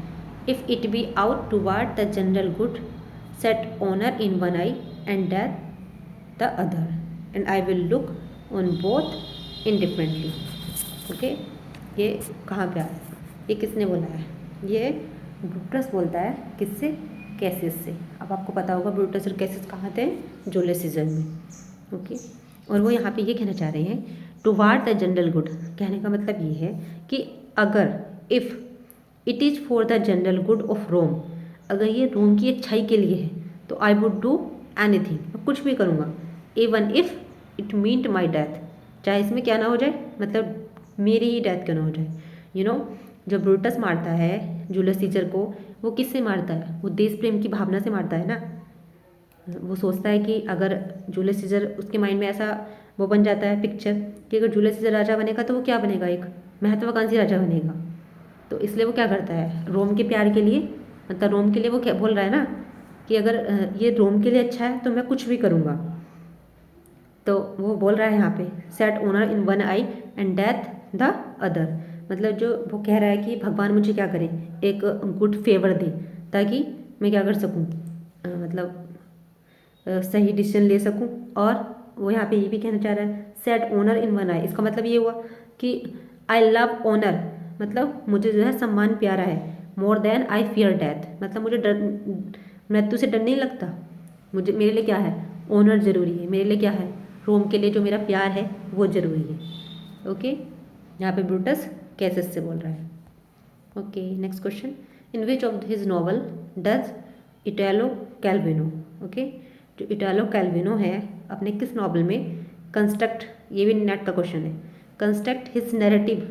if it be aught toward the general good set honour in one eye and death the other and I will look on both indifferently. Okay, ये कहाँ पे आया, ये किसने बोला है, ये ब्रूटस बोलता है, किससे, कैसिस से। अब आपको पता होगा ब्रूटस और कैसिस कहाँ थे, जूलियस सीजर में। ओके, और वो यहाँ पे ये कहना चाह रहे हैं टुवार्ड द जनरल गुड, कहने का मतलब ये है कि अगर if it is for the general good of Rome, अगर ये रोम की अच्छाई के लिए है तो आई वुड डू एनीथिंग, मैं कुछ भी करूँगा, even if it meant my death, चाहे इसमें क्या ना हो जाए, मतलब मेरी ही डेथ क्यों ना हो जाए। यू नो, जब ब्रूटस मारता है जूलियस सीजर को, वो किससे मारता है, वो देश प्रेम की भावना से मारता है ना, वो सोचता है कि अगर जूलियस सीजर, उसके माइंड में ऐसा वो बन जाता है पिक्चर कि अगर जूलियस सीजर राजा बनेगा तो वो क्या बनेगा, एक महत्वाकांक्षी राजा बनेगा। तो इसलिए वो क्या करता है, रोम के प्यार के लिए, मतलब रोम के लिए वो क्या बोल रहा है ना कि अगर ये रोम के लिए अच्छा है तो मैं कुछ भी करूँगा। तो वो बोल रहा है यहाँ पे set owner in one eye and death the other, मतलब जो वो कह रहा है कि भगवान मुझे क्या करे, एक गुड फेवर दे ताकि मैं क्या कर सकूँ, मतलब सही डिसीजन ले सकूँ और वो यहाँ पे ये भी कहना चाह रहा है सेट ऑनर इन वन आई, इसका मतलब ये हुआ कि आई लव ऑनर, मतलब मुझे जो है सम्मान प्यारा है, more than I fear death, मतलब मुझे डर, मृत्यु से डर नहीं लगता, मुझे मेरे लिए क्या है ऑनर ज़रूरी है, मेरे लिए क्या है रोम के लिए जो मेरा प्यार है वो ज़रूरी है। ओके, यहाँ पे ब्रूटस कैसेस से बोल रहा है। Okay, next question, in which of his novel does Italo Calvino, okay, जो इटालो कैल्विनो है अपने किस नॉवल में कंस्ट्रक्ट, ये भी नेट का क्वेश्चन है, construct his narrative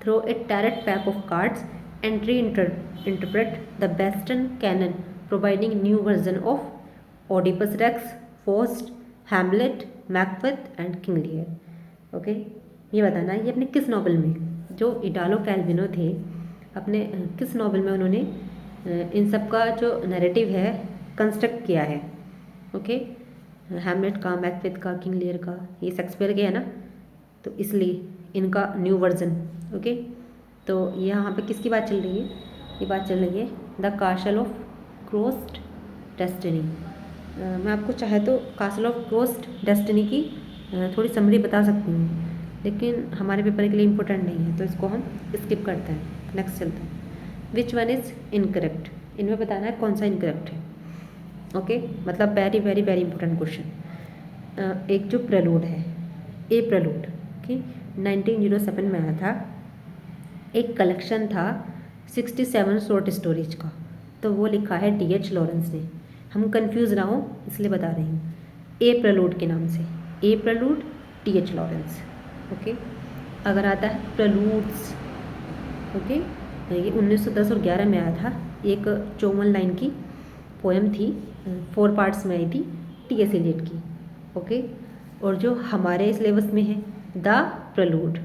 through a tarot pack of cards and reinterpret the Western canon, providing new version of Oedipus Rex, Faust, Hamlet, Macbeth and King Lear। Okay, ये बताना ये अपने किस नॉवल में, जो इटालो कैल्विनो थे अपने किस नॉवल में उन्होंने इन सब का जो नैरेटिव है कंस्ट्रक्ट किया है। ओके, हैमलेट का, मैकबेथ का, किंग लियर का, ये शेक्सपियर के है ना, तो इसलिए इनका न्यू वर्जन। ओके, तो यहाँ पे किसकी बात चल रही है, ये बात चल रही है द कासल ऑफ क्रोस्ट डेस्टिनी। मैं आपको चाहे तो कासल ऑफ क्रोस्ट डेस्टिनी की थोड़ी समरी बता सकती हूँ, लेकिन हमारे पेपर के लिए इम्पोर्टेंट नहीं है तो इसको हम स्किप करते हैं, नेक्स्ट चलते हैं। विच वन इज़ इनकरेक्ट, इनमें बताना है कौन सा इनकरेक्ट है। ओके, मतलब very very very important question. एक जो प्रलूड है, ए प्रलूड कि 1907 में आया था, एक कलेक्शन था 67 शॉर्ट स्टोरीज का, तो वो लिखा है डी.एच. लॉरेंस ने। हम कंफ्यूज ना हो इसलिए बता रही हूँ, ए प्रलूड के नाम से, ए प्रलूड डी.एच. लॉरेंस। ओके, अगर आता है प्रलूड्स, ओके, ये 1910 और 11 में आया था, एक 54 लाइन की पोएम थी, 4 पार्ट्स में आई थी, टी.एस. एलियट की। ओके, और जो हमारे सिलेबस में है द प्रलूड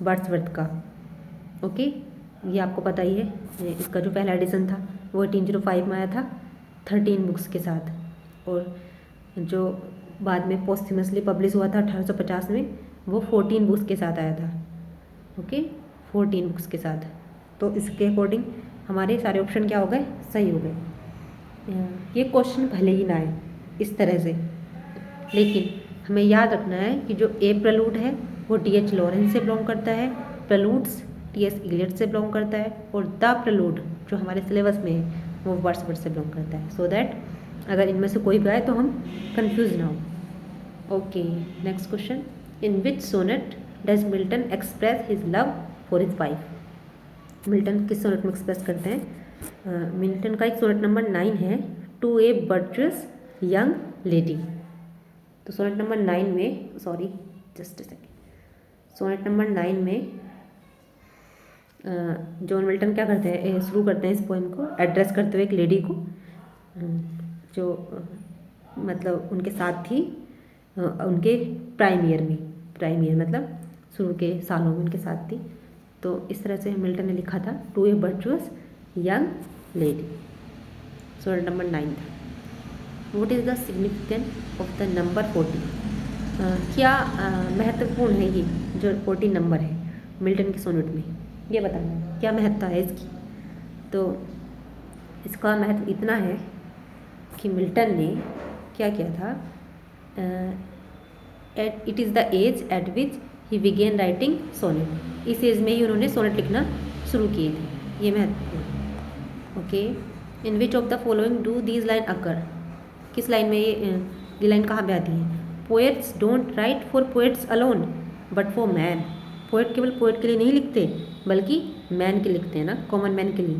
वर्ड्सवर्थ का। ओके, ये आपको पता ही है, इसका जो पहला एडिशन था वो 1805 में आया था 13 बुक्स के साथ, और जो बाद में पोस्टमसली पब्लिश हुआ था 1850 में वो 14 बुक्स के साथ आया था। ओके, 14 बुक्स के साथ, तो इसके अकॉर्डिंग हमारे सारे ऑप्शन क्या हो गए, सही हो गए। ये क्वेश्चन भले ही ना आए इस तरह से, लेकिन हमें याद रखना है कि जो ए प्रलूड है वो डी.एच. लॉरेंस से बिलोंग करता है, प्रलूड्स टी.एस. एलियट से बिलोंग करता है, और द प्रलूड जो हमारे सिलेबस में है वो वर्ड्सवर्थ से बिलोंग करता है, सो दैट अगर इनमें से कोई भी आए तो हम कंफ्यूज ना हो। Okay, next question, in which sonnet does Milton express his love for his wife. Milton किस सोनेट में एक्सप्रेस करते हैं, मिल्टन का एक सोनेट नंबर 9 है, to a virtuous young lady. तो सोनेट नंबर 9 में, sorry just a second, sonnet number 9 में जॉन मिल्टन क्या करते हैं, शुरू करते हैं इस पोएम को एड्रेस करते हुए एक लेडी को, जो मतलब उनके साथ थी उनके प्राइम ईयर में, प्राइम ईयर मतलब शुरू के सालों में उनके साथ थी। तो इस तरह से मिल्टन ने लिखा था to a virtuous young lady, sonnet number 9 था। What is the significance of the number 40, क्या महत्वपूर्ण है ये जो 40 नंबर है मिल्टन के सोनेट में, ये बताना है क्या महत्ता है इसकी। तो इसका महत्व इतना है कि मिल्टन ने क्या किया था, it is the age at which he began writing sonnet, इस एज में ही उन्होंने सोनेट लिखना शुरू किए थे, ये महत्वपूर्ण। Okay, in which of the following do these line occur, किस लाइन में ये लाइन कहाँ पे आती है, poets don't write for poets alone but for man, poet केवल पोएट के लिए नहीं लिखते बल्कि मैन के लिखते हैं ना, कॉमन मैन के लिए।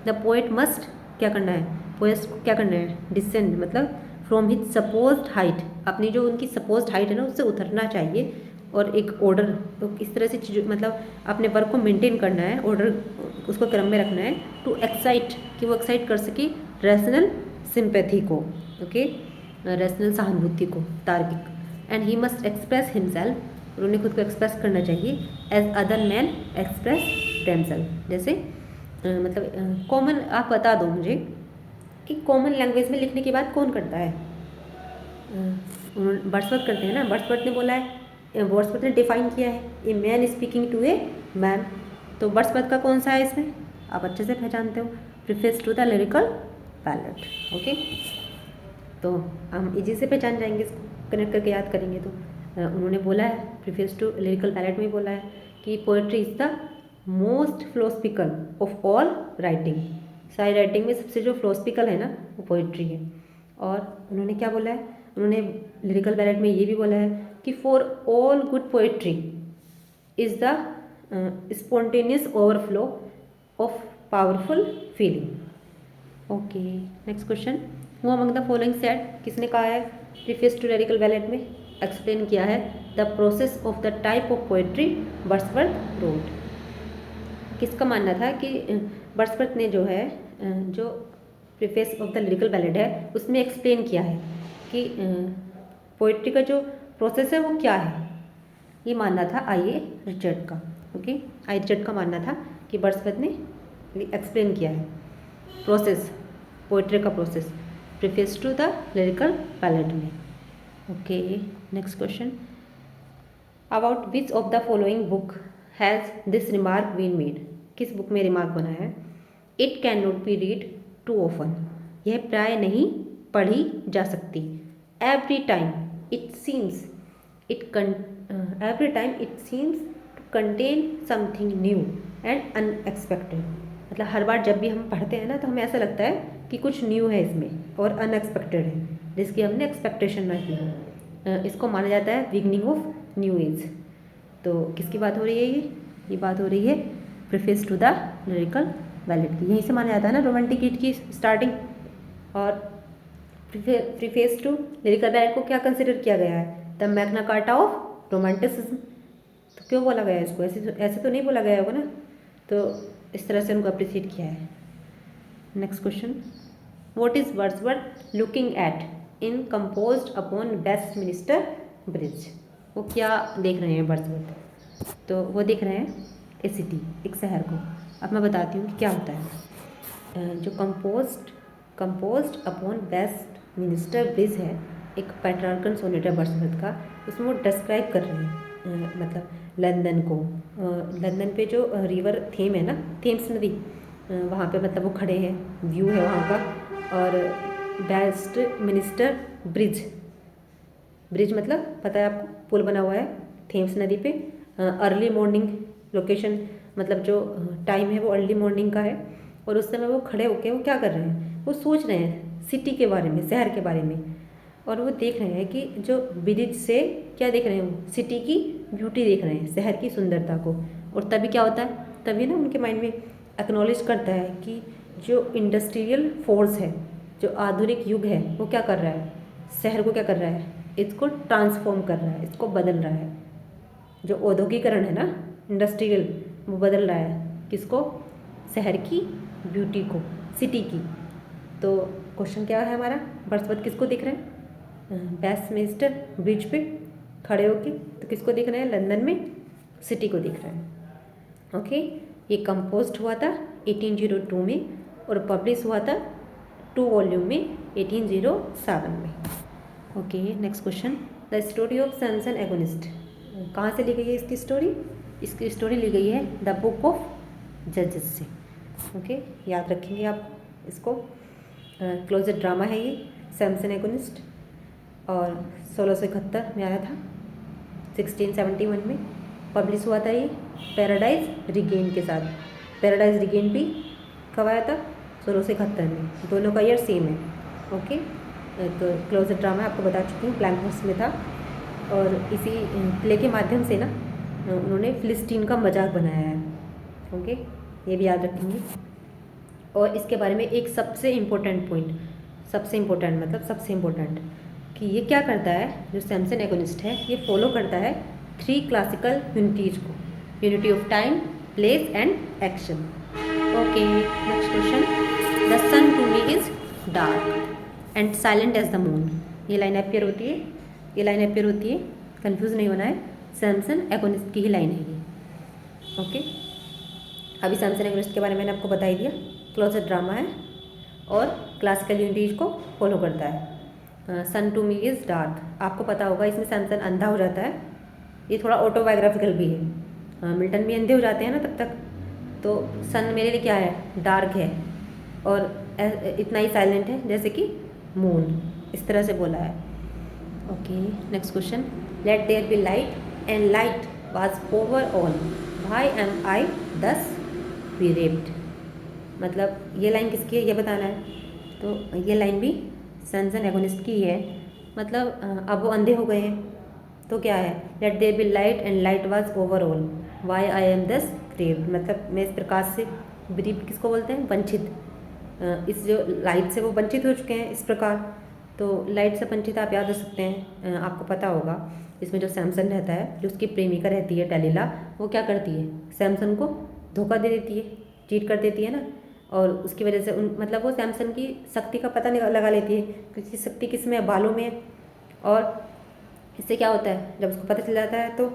द पोएट मस्ट क्या करना है, पोएट को क्या करना है, डिसेंड मतलब फ्रॉम हिज सपोज्ड हाइट, अपनी जो उनकी सपोज्ड हाइट है ना उससे उतरना चाहिए, और एक ऑर्डर, तो इस तरह से चीज़ मतलब अपने वर्क को मेंटेन करना है, ऑर्डर उसको क्रम में रखना है, टू एक्साइट कि वो एक्साइट कर सके रैशनल सिंपैथी को, ओके, रैशनल सहानुभूति को, तार्किक, and he must express himself, उन्होंने खुद को एक्सप्रेस करना चाहिए as other man express themselves, जैसे मतलब कॉमन, आप बता दो मुझे कि कॉमन लैंग्वेज में लिखने की बात कौन करता है, वर्ड्सवर्थ करते हैं ना, वर्ड्सवर्थ ने बोला है, वर्ड्सवर्थ ने डिफाइन किया है a man speaking to a man, तो वर्ड्सवर्थ का कौन सा है इसमें आप अच्छे से पहचानते हो, preface to the lyrical ballad. Okay, तो हम इजी से पहचान जाएंगे इसको। कनेक्ट करके याद करेंगे तो उन्होंने बोला है प्रीफेस टू लिरिकल बैलेट में बोला है कि poetry is the most philosophical of all writing. सारी राइटिंग में सबसे जो फिलोसफिकल है ना वो पोइट्री है। और उन्होंने क्या बोला है, उन्होंने लिरिकल बैलेट में ये भी बोला है कि for all good poetry is the spontaneous overflow of powerful feeling. Okay, next question, who among the following said, किसने कहा है प्रीफेस टू लिरिकल बैलेट में एक्सप्लेन किया है the process of the type of poetry Wordsworth wrote. किसका मानना था कि वर्ड्सवर्थ ने जो है जो preface of the lyrical ballad है उसमें एक्सप्लेन किया है कि पोएट्री का जो प्रोसेस है वो क्या है। ये मानना था आई ए रिचर्ड का। ओके, आई रिचर्ड का मानना था कि वर्ड्सवर्थ ने एक्सप्लेन किया है प्रोसेस, पोएट्री का process preface to the lyrical ballad में। Okay, next question, about which of the following book has this remark been made, किस बुक में रिमार्क बना है it can not be read too often, यह प्राय नहीं पढ़ी जा सकती। Every time it seems to contain something new and unexpected, मतलब हर बार जब भी हम पढ़ते हैं ना तो हमें ऐसा लगता है कि कुछ न्यू है इसमें और अनएक्सपेक्टेड है जिसकी हमने एक्सपेक्टेशन ना की हो। इसको माना जाता है बिगनिंग ऑफ न्यू एज। तो किसकी बात हो रही है ये बात हो रही है preface to the lyrical ballad की। यहीं से माना जाता है ना रोमांटिक हिट की स्टार्टिंग। और प्रीफेस टू लिरिकल बैलेट को क्या कंसिडर किया गया है, the Magna Carta of romanticism. तो क्यों बोला गया है इसको, ऐसे तो नहीं बोला गया होगा ना, तो इस तरह से उनको अप्रिशिएट किया है। Next question, what is Wordsworth looking at in composed upon Westminster bridge, वो क्या देख रहे हैं वर्ड्सवर्थ, तो वो देख रहे हैं ए सिटी, एक शहर को। अब मैं बताती हूँ कि क्या होता है। जो कंपोज्ड अपॉन वेस्टमिनिस्टर ब्रिज है, एक पेट्रार्कन सोनेट है वर्ड्सवर्थ का, उसमें वो डिस्क्राइब कर रहे हैं मतलब लंदन को। लंदन पे जो रिवर थेम है ना, थेम्स नदी, वहाँ पे मतलब वो खड़े हैं, व्यू है वहाँ का। और वेस्टमिनिस्टर ब्रिज मतलब पता है आपको, पुल बना हुआ है थेम्स नदी पे। अर्ली मॉर्निंग लोकेशन, मतलब जो टाइम है वो अर्ली मॉर्निंग का है। और उस समय वो खड़े होके वो क्या कर रहे हैं, वो सोच रहे हैं सिटी के बारे में, शहर के बारे में। और वो देख रहे हैं कि जो ब्रिज से क्या देख रहे हैं, वो सिटी की ब्यूटी देख रहे हैं, शहर की सुंदरता को। और तभी क्या होता है, तभी ना उनके माइंड में एक्नॉलेज करता है कि जो इंडस्ट्रियल फोर्स है, जो आधुनिक युग है, वो क्या कर रहा है, शहर को क्या कर रहा है, इसको ट्रांसफॉर्म कर रहा है, इसको बदल रहा है। जो औद्योगिकरण है ना, इंडस्ट्रियल, वो बदल रहा है किसको, शहर की ब्यूटी को, सिटी की। तो क्वेश्चन क्या है हमारा, वर्ड्सवर्थ किसको दिख रहे हैं, वेस्टमिनिस्टर ब्रिज पे खड़े होके, तो किसको दिख रहे हैं, लंदन में सिटी को दिख रहे हैं। ओके, ये कंपोज हुआ था 1802 में और पब्लिश हुआ था 2 वॉल्यूम में 1807 में। Okay, next question, the story of Samson agonist, कहाँ से ली गई है इसकी स्टोरी, इसकी स्टोरी ली गई है द बुक ऑफ जजेस से। ओके, याद रखेंगे आप इसको। क्लोजेट ड्रामा है ये, सैमसन एगोनिस्ट, और 1671 में आया था, 1671 में पब्लिश हुआ था ये पैराडाइज रिगेन के साथ। पैराडाइज रिगेन भी कब आया था, 1671 में, दोनों का ईयर सेम है। ओके, तो क्लोजेट ड्रामा आपको बता चुकी हूँ, ब्लैंक हाउस में था। और इसी प्ले के माध्यम से ना उन्होंने फिलिस्तीन का मजाक बनाया है। ओके, ये भी याद रखेंगे। और इसके बारे में एक सबसे इम्पोर्टेंट पॉइंट, सबसे इम्पोर्टेंट कि ये क्या करता है, जो सैमसन एगोनिस्ट है ये फॉलो करता है 3 क्लासिकल यूनिटीज को, unity of time, place and action. Okay, next question, the sun to me is dark and silent as the moon, ये लाइन अपियर होती है, कंफ्यूज नहीं होना है, सैमसन एगोनिस्ट की ही लाइन है ये। ओके, अभी सैमसन एगोनिस्ट के बारे में मैंने आपको बता ही दिया, क्लोजेट ड्रामा है और क्लासिकल यूनिटीज को फॉलो करता है। सन टू मी इज़ डार्क, आपको पता होगा इसमें सैमसन अंधा हो जाता है, ये थोड़ा ऑटोबायोग्राफिकल भी है। मिल्टन भी अंधे हो जाते हैं ना तब तक, तो सन मेरे लिए क्या है, डार्क है और इतना ही साइलेंट है जैसे कि मून, इस तरह से बोला है। Okay, next question, let there be light and light was over all, why am I thus bereaved। मतलब ये लाइन किसकी है ये बताना है। तो ये लाइन भी सन्स एंड एगोनिस्ट की है। मतलब अब वो अंधे हो गए हैं, तो क्या है, let there be light and light was over all, why I am thus grieved. मतलब मैं इस प्रकाश से, ब्रीव किसको बोलते हैं, वंचित। इस जो लाइट से वो वंचित हो चुके हैं इस प्रकार। तो लाइट से वंचित आप याद रख सकते हैं, आपको पता होगा इसमें जो सैमसन रहता है, जो उसकी प्रेमिका रहती है डेलिला, वो क्या करती है, सैमसन को धोखा दे देती है, चीट कर देती है ना। और उसकी वजह से मतलब वो सैमसन की शक्ति का पता नहीं लगा लेती है, क्योंकि शक्ति किस में है, बालों में है। और इससे क्या होता है, जब उसको पता चल जाता है तो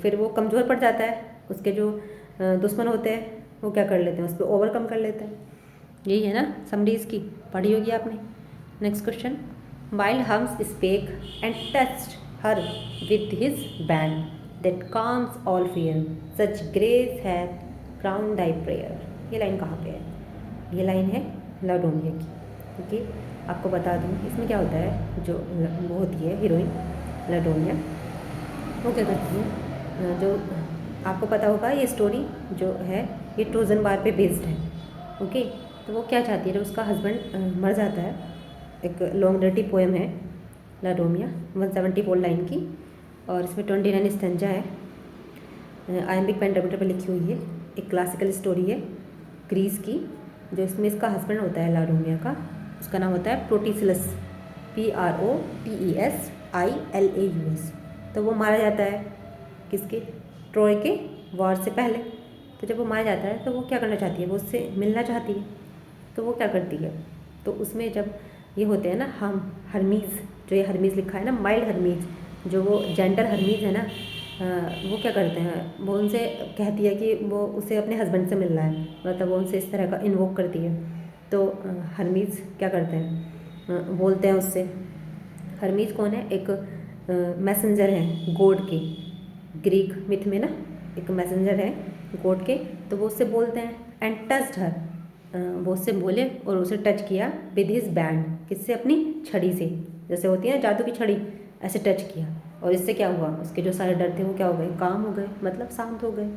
फिर वो कमज़ोर पड़ जाता है। उसके जो दुश्मन होते हैं वो क्या कर लेते हैं, उस पर ओवरकम कर लेते हैं। यही है ना समरी इसकी, पढ़ी होगी आपने। Next question, wild hums spake and touched her with his band that calms all fear, such grace है क्राउन दाई प्रेयर। ये लाइन कहाँ पे है, ये लाइन है लाडोनिया की। ओके, आपको बता दूँ इसमें क्या होता है, जो वो होती है हीरोइन लाडोनिया, वो क्या करती है, जो आपको पता होगा ये स्टोरी जो है ये ट्रोजन वार पे बेस्ड है। ओके, तो वो क्या चाहती है, जब उसका हस्बैंड मर जाता है, एक लॉन्ग डर्टी पोएम है लाडोनिया 174 लाइन की, और इसमें 29 स्टेंजा है, आयम्बिक पेंटामीटर पर लिखी हुई है। एक क्लासिकल स्टोरी है ग्रीस की, जो इसमें इसका हस्बैंड होता है लाडोनिया का, उसका नाम होता है प्रोटीसिलस, PROTESILAUS। तो वो मारा जाता है किसके, ट्रोय के वॉर से पहले। तो जब वो मारा जाता है तो वो क्या करना चाहती है, वो उससे मिलना चाहती है। तो वो क्या करती है, तो उसमें जब ये होते हैं ना हम हर्मीज़, जो ये हर्मीज़ लिखा है ना, माइल्ड हर्मीज़, जो वो जेंटल हर्मीज़ है ना, वो क्या करते हैं, वो उनसे कहती है कि वो उसे अपने हस्बैंड से मिलना है, मतलब वो उनसे इस तरह का इन्वोक करती है। तो हर्मीज़ क्या करते हैं, बोलते हैं उससे। हर्मीज़ कौन है, एक मैसेंजर है गॉड के, ग्रीक मिथ में ना एक मैसेंजर है गॉड के। तो वो उससे बोलते हैं एंड टच्ड हर, वो उससे बोले और उसे टच किया विद हिज बैंड, किससे, अपनी छड़ी से, जैसे होती है ना जादू की छड़ी, ऐसे टच किया। और इससे क्या हुआ, उसके जो सारे डर थे वो क्या हो गए, काम हो गए, मतलब शांत हो गए।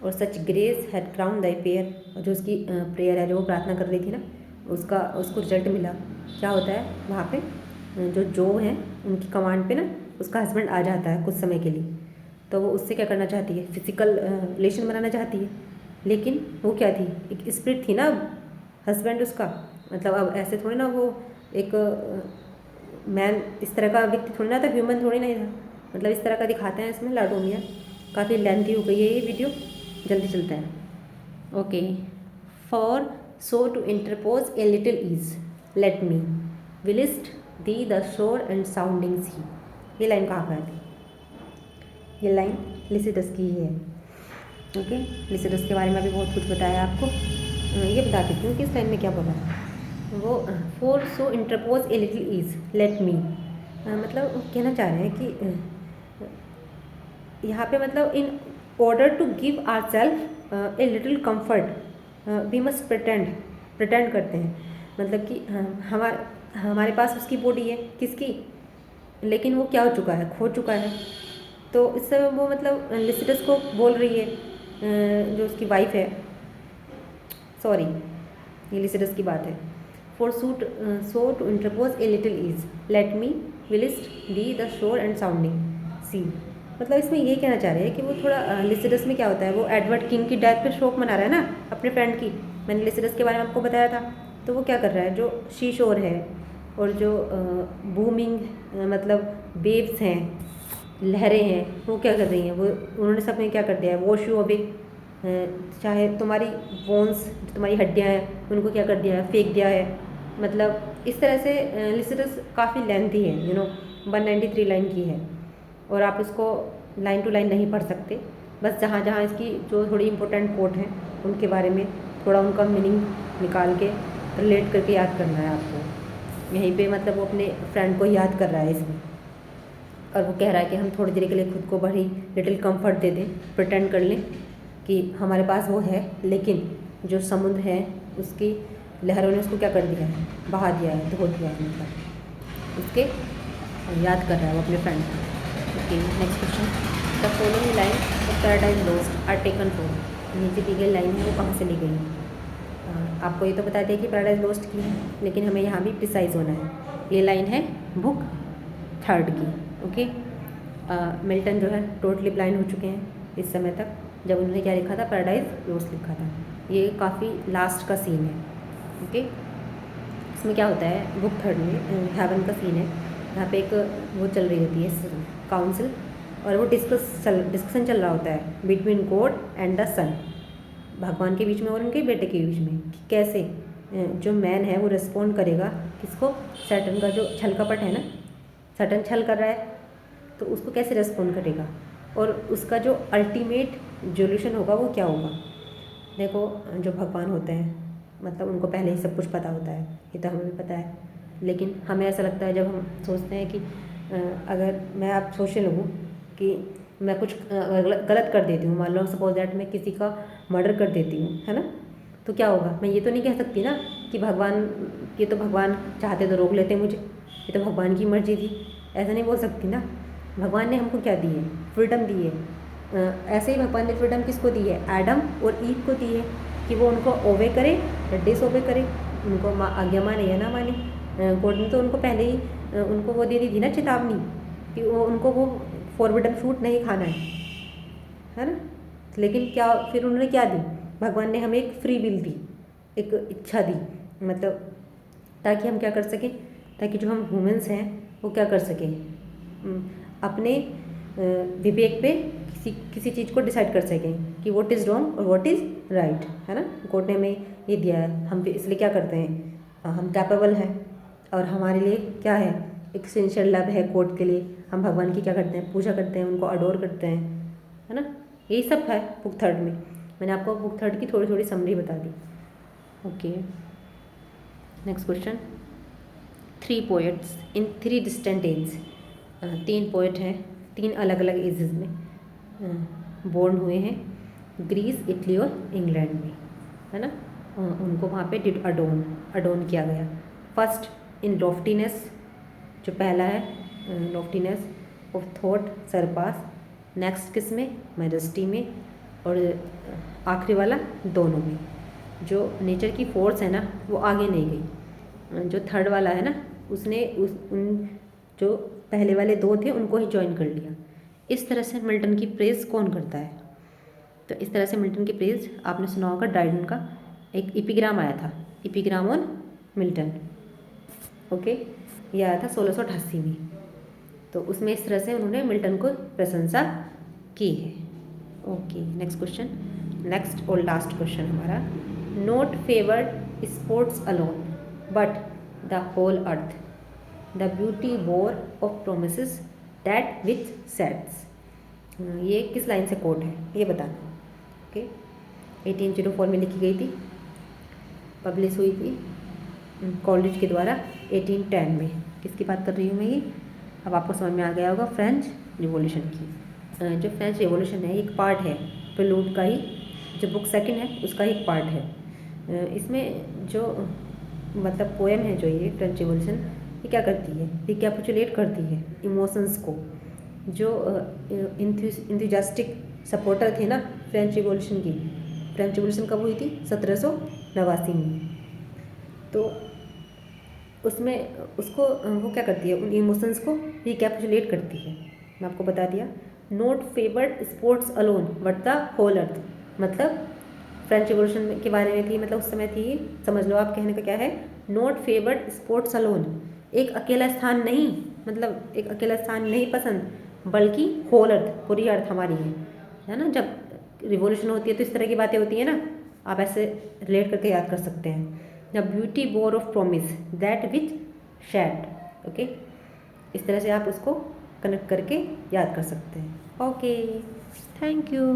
और such grace had crown thy prayer, और जो उसकी प्रेयर है, जो वो प्रार्थना कर रही थी ना, उसको रिजल्ट मिला। क्या होता है वहाँ पे, जो हैं उनकी कमांड पे ना उसका हस्बैंड आ जाता है कुछ समय के लिए। तो वो उससे क्या करना चाहती है, फिजिकल रिलेशन बनाना चाहती है। लेकिन वो क्या थी, एक स्पिरिट थी ना हस्बैंड उसका, मतलब अब ऐसे थोड़ी ना वो एक मैन इस तरह का व्यक्ति थोड़ी ना था, ह्यूमन थोड़ी नहीं था, मतलब इस तरह का दिखाते हैं इसमें लाडोनिया। काफ़ी लेंथी हो गई है ये वीडियो, जल्दी चलते हैं। Okay, for so to interpose a little ease, let me whilst thee the shore and sounding sea. ये लाइन कहाँ पर आती है, ये लाइन लिसिडस की ही है। ओके, लिसिडस के बारे में अभी बहुत कुछ बताया आपको, ये बता देती हूँ कि इस लाइन में क्या बोला है। वो for so interpose a little ease let me, मतलब वो कहना चाह रहे हैं कि यहाँ पे मतलब in order to give ourself a little comfort we must pretend करते हैं, मतलब कि हमारे पास उसकी बॉडी है, किसकी, लेकिन वो क्या हो चुका है, खो चुका है। तो इससे वो मतलब लिसिडस को बोल रही है, जो उसकी वाइफ है, सॉरी ये लिसिडस की बात है। For so to interpose a little ease let me whilst thee the shore and sounding sea. मतलब इसमें ये कहना चाह रहे हैं कि वो थोड़ा लिसिडस में क्या होता है, वो एडवर्ड किंग की डेथ पे शोक मना रहा है ना अपने फ्रेंड की। मैंने लिसिडस के बारे में आपको बताया था। तो वो क्या कर रहा है, जो शी शोर है और जो बूमिंग मतलब वेव्स हैं, लहरें हैं, वो क्या कर रही हैं, वो उन्होंने सब में क्या कर दिया है, वॉश यू अवे, चाहे तुम्हारी बोन्स, तुम्हारी हड्डियाँ हैं, उनको क्या कर दिया है, फेंक दिया है। मतलब इस तरह से लिसिडस काफ़ी लेंथी है, 193 लाइन की है, और आप इसको लाइन टू लाइन नहीं पढ़ सकते, बस जहाँ जहाँ इसकी जो थोड़ी इंपॉर्टेंट कोट हैं उनके बारे में थोड़ा उनका मीनिंग निकाल के रिलेट करके याद करना है आपको। यहीं पे मतलब वो अपने फ्रेंड को याद कर रहा है इसमें, और वो कह रहा है कि हम थोड़ी देर के लिए खुद को बड़ी लिटिल कंफर्ट दे दें, प्रिटेंड कर लें कि हमारे पास वो है, लेकिन जो समुद्र है उसकी लहरों ने उसको क्या कर दिया है, बहा दिया है, धो दिया है, मतलब उसके याद कर रहा है वो अपने फ्रेंड को। Okay, next question, the following line of Paradise Lost are taken from. नीचे दी गई लाइन है वो कहाँ से ली गई है? आपको ये तो बता दिया कि पैराडाइज लॉस्ट की है, लेकिन हमें यहाँ भी प्रिसाइज होना है। ये लाइन है बुक थर्ड की। ओके, मिल्टन जो है टोटली ब्लाइंड हो चुके हैं इस समय तक, जब उन्होंने क्या लिखा था, पैराडाइज लॉस्ट लिखा था। ये काफ़ी लास्ट का सीन है। ओके, इसमें क्या होता है, बुक थर्ड में हेवन का सीन है। यहाँ पे एक वो चल रही होती है काउंसिल, और वो डिस्कशन चल रहा होता है बिटवीन गॉड एंड द सन, भगवान के बीच में और उनके बेटे के बीच में, कि कैसे जो मैन है वो रिस्पॉन्ड करेगा किसको, सैटर्न का जो छल कपट है ना, सैटर्न छल कर रहा है तो उसको कैसे रिस्पॉन्ड करेगा, और उसका जो अल्टीमेट सॉल्यूशन होगा वो क्या होगा। देखो, जो भगवान होते हैं मतलब उनको पहले ही सब कुछ पता होता है, ये तो हमें भी पता है, लेकिन हमें ऐसा लगता है जब हम सोचते हैं कि अगर मैं आप सोच लूँ कि मैं कुछ गलत कर देती हूँ, मान लो सपोज दैट मैं किसी का मर्डर कर देती हूँ, है ना, तो क्या होगा, मैं ये तो नहीं कह सकती ना कि भगवान, ये तो भगवान चाहते तो रोक लेते मुझे, ये तो भगवान की मर्जी थी, ऐसा नहीं बोल सकती ना। भगवान ने हमको क्या दी है, फ्रीडम दी है। ऐसे ही भगवान ने फ्रीडम किसको दी है, एडम और ईव को दी है, कि वो उनको ओबे करे या डिसओबे करे, उनको आज्ञा माने या ना माने। गॉड ने तो उनको पहले ही उनको वो दे दी थी ना चेतावनी, कि वो उनको वो फॉरबिडन फ्रूट नहीं खाना है ना। लेकिन क्या फिर उन्होंने क्या दी, भगवान ने हमें एक फ्री विल दी, एक इच्छा दी, मतलब ताकि हम क्या कर सकें, ताकि जो हम ह्यूमंस हैं वो क्या कर सकें, अपने विवेक पे किसी चीज़ को डिसाइड कर सकें कि व्हाट इज़ रॉन्ग और व्हाट इज़ राइट, है ना। कोर्ट ने हमें ये दिया है, हम इसलिए क्या करते हैं, हम कैपेबल हैं, और हमारे लिए क्या है, एक सिंसियर लव है कोर्ट के लिए, हम भगवान की क्या करते हैं, पूजा करते हैं, उनको अडोर करते हैं, है ना। यही सब है बुक थर्ड में। मैंने आपको बुक थर्ड की थोड़ी थोड़ी समरी बता दी। ओके, नेक्स्ट क्वेश्चन, 3 पोएट्स इन 3 डिस्टेंट एज। 3 पोएट हैं 3 अलग अलग एजेस में बोर्न हुए हैं, ग्रीस, इटली और इंग्लैंड में, है ना। उनको वहाँ पे डिड अडोन किया गया। फर्स्ट इन लॉफ्टीनेस, जो पहला है loftiness of thought, surpass. Next किस में, मैजेस्टी में, और आखिरी वाला दोनों में। जो नेचर की फोर्स है ना वो आगे नहीं गई, जो थर्ड वाला है ना उसने उन जो पहले वाले 2 थे उनको ही ज्वाइन कर लिया। इस तरह से मिल्टन की प्रेज कौन करता है, तो इस तरह से मिल्टन की प्रेज आपने सुना होगा, ड्राइडन का एक एपिग्राम आया था, एपिग्राम ऑन मिल्टन। ओके, ये आया था 1688 में, तो उसमें इस तरह से उन्होंने मिल्टन को प्रशंसा की है। ओके, नेक्स्ट क्वेश्चन, नेक्स्ट और लास्ट क्वेश्चन हमारा, not favoured sports alone but the whole earth, the beauty war of promises that which sets. ये किस लाइन से कोट है ये बताना। ओके, 1804 में लिखी गई थी, पब्लिश हुई थी कॉलेज के द्वारा 1810 में। किसकी बात कर रही हूँ मैं ये, अब आपको समझ में आ गया होगा, फ्रेंच रिवॉल्यूशन की। जो फ्रेंच रिवॉल्यूशन है एक पार्ट है प्रिलूड का ही, जो बुक सेकंड है उसका ही पार्ट है। इसमें जो मतलब पोएम है, जो ये फ्रेंच रिवॉल्यूशन, ये क्या करती है, ये कैपिचुलेट करती है इमोशंस को। जो इंथुजियास्टिक सपोर्टर थे ना फ्रेंच रिवॉल्यूशन की, फ्रेंच रिवॉल्यूशन कब हुई थी, 1789 में, तो उसमें उसको वो क्या करती है, उन इमोशंस को रिकैपिचुलेट करती है। मैं आपको बता दिया, not favoured sports alone but the whole earth, मतलब फ्रेंच रिवॉल्यूशन के बारे में थी, मतलब उस समय थी, समझ लो आप कहने का क्या है, नॉट फेवर्ड स्पोर्ट्स अलोन, एक अकेला स्थान नहीं, मतलब एक अकेला स्थान नहीं पसंद, बल्कि होल अर्थ, पूरी अर्थ हमारी है ना। जब रिवॉल्यूशन होती है तो इस तरह की बातें होती हैं ना, आप ऐसे रिलेट करके याद कर सकते हैं। The beauty bore of promise that which shed. Okay, इस तरह से आप उसको कनेक्ट करके याद कर सकते हैं। Okay, thank you.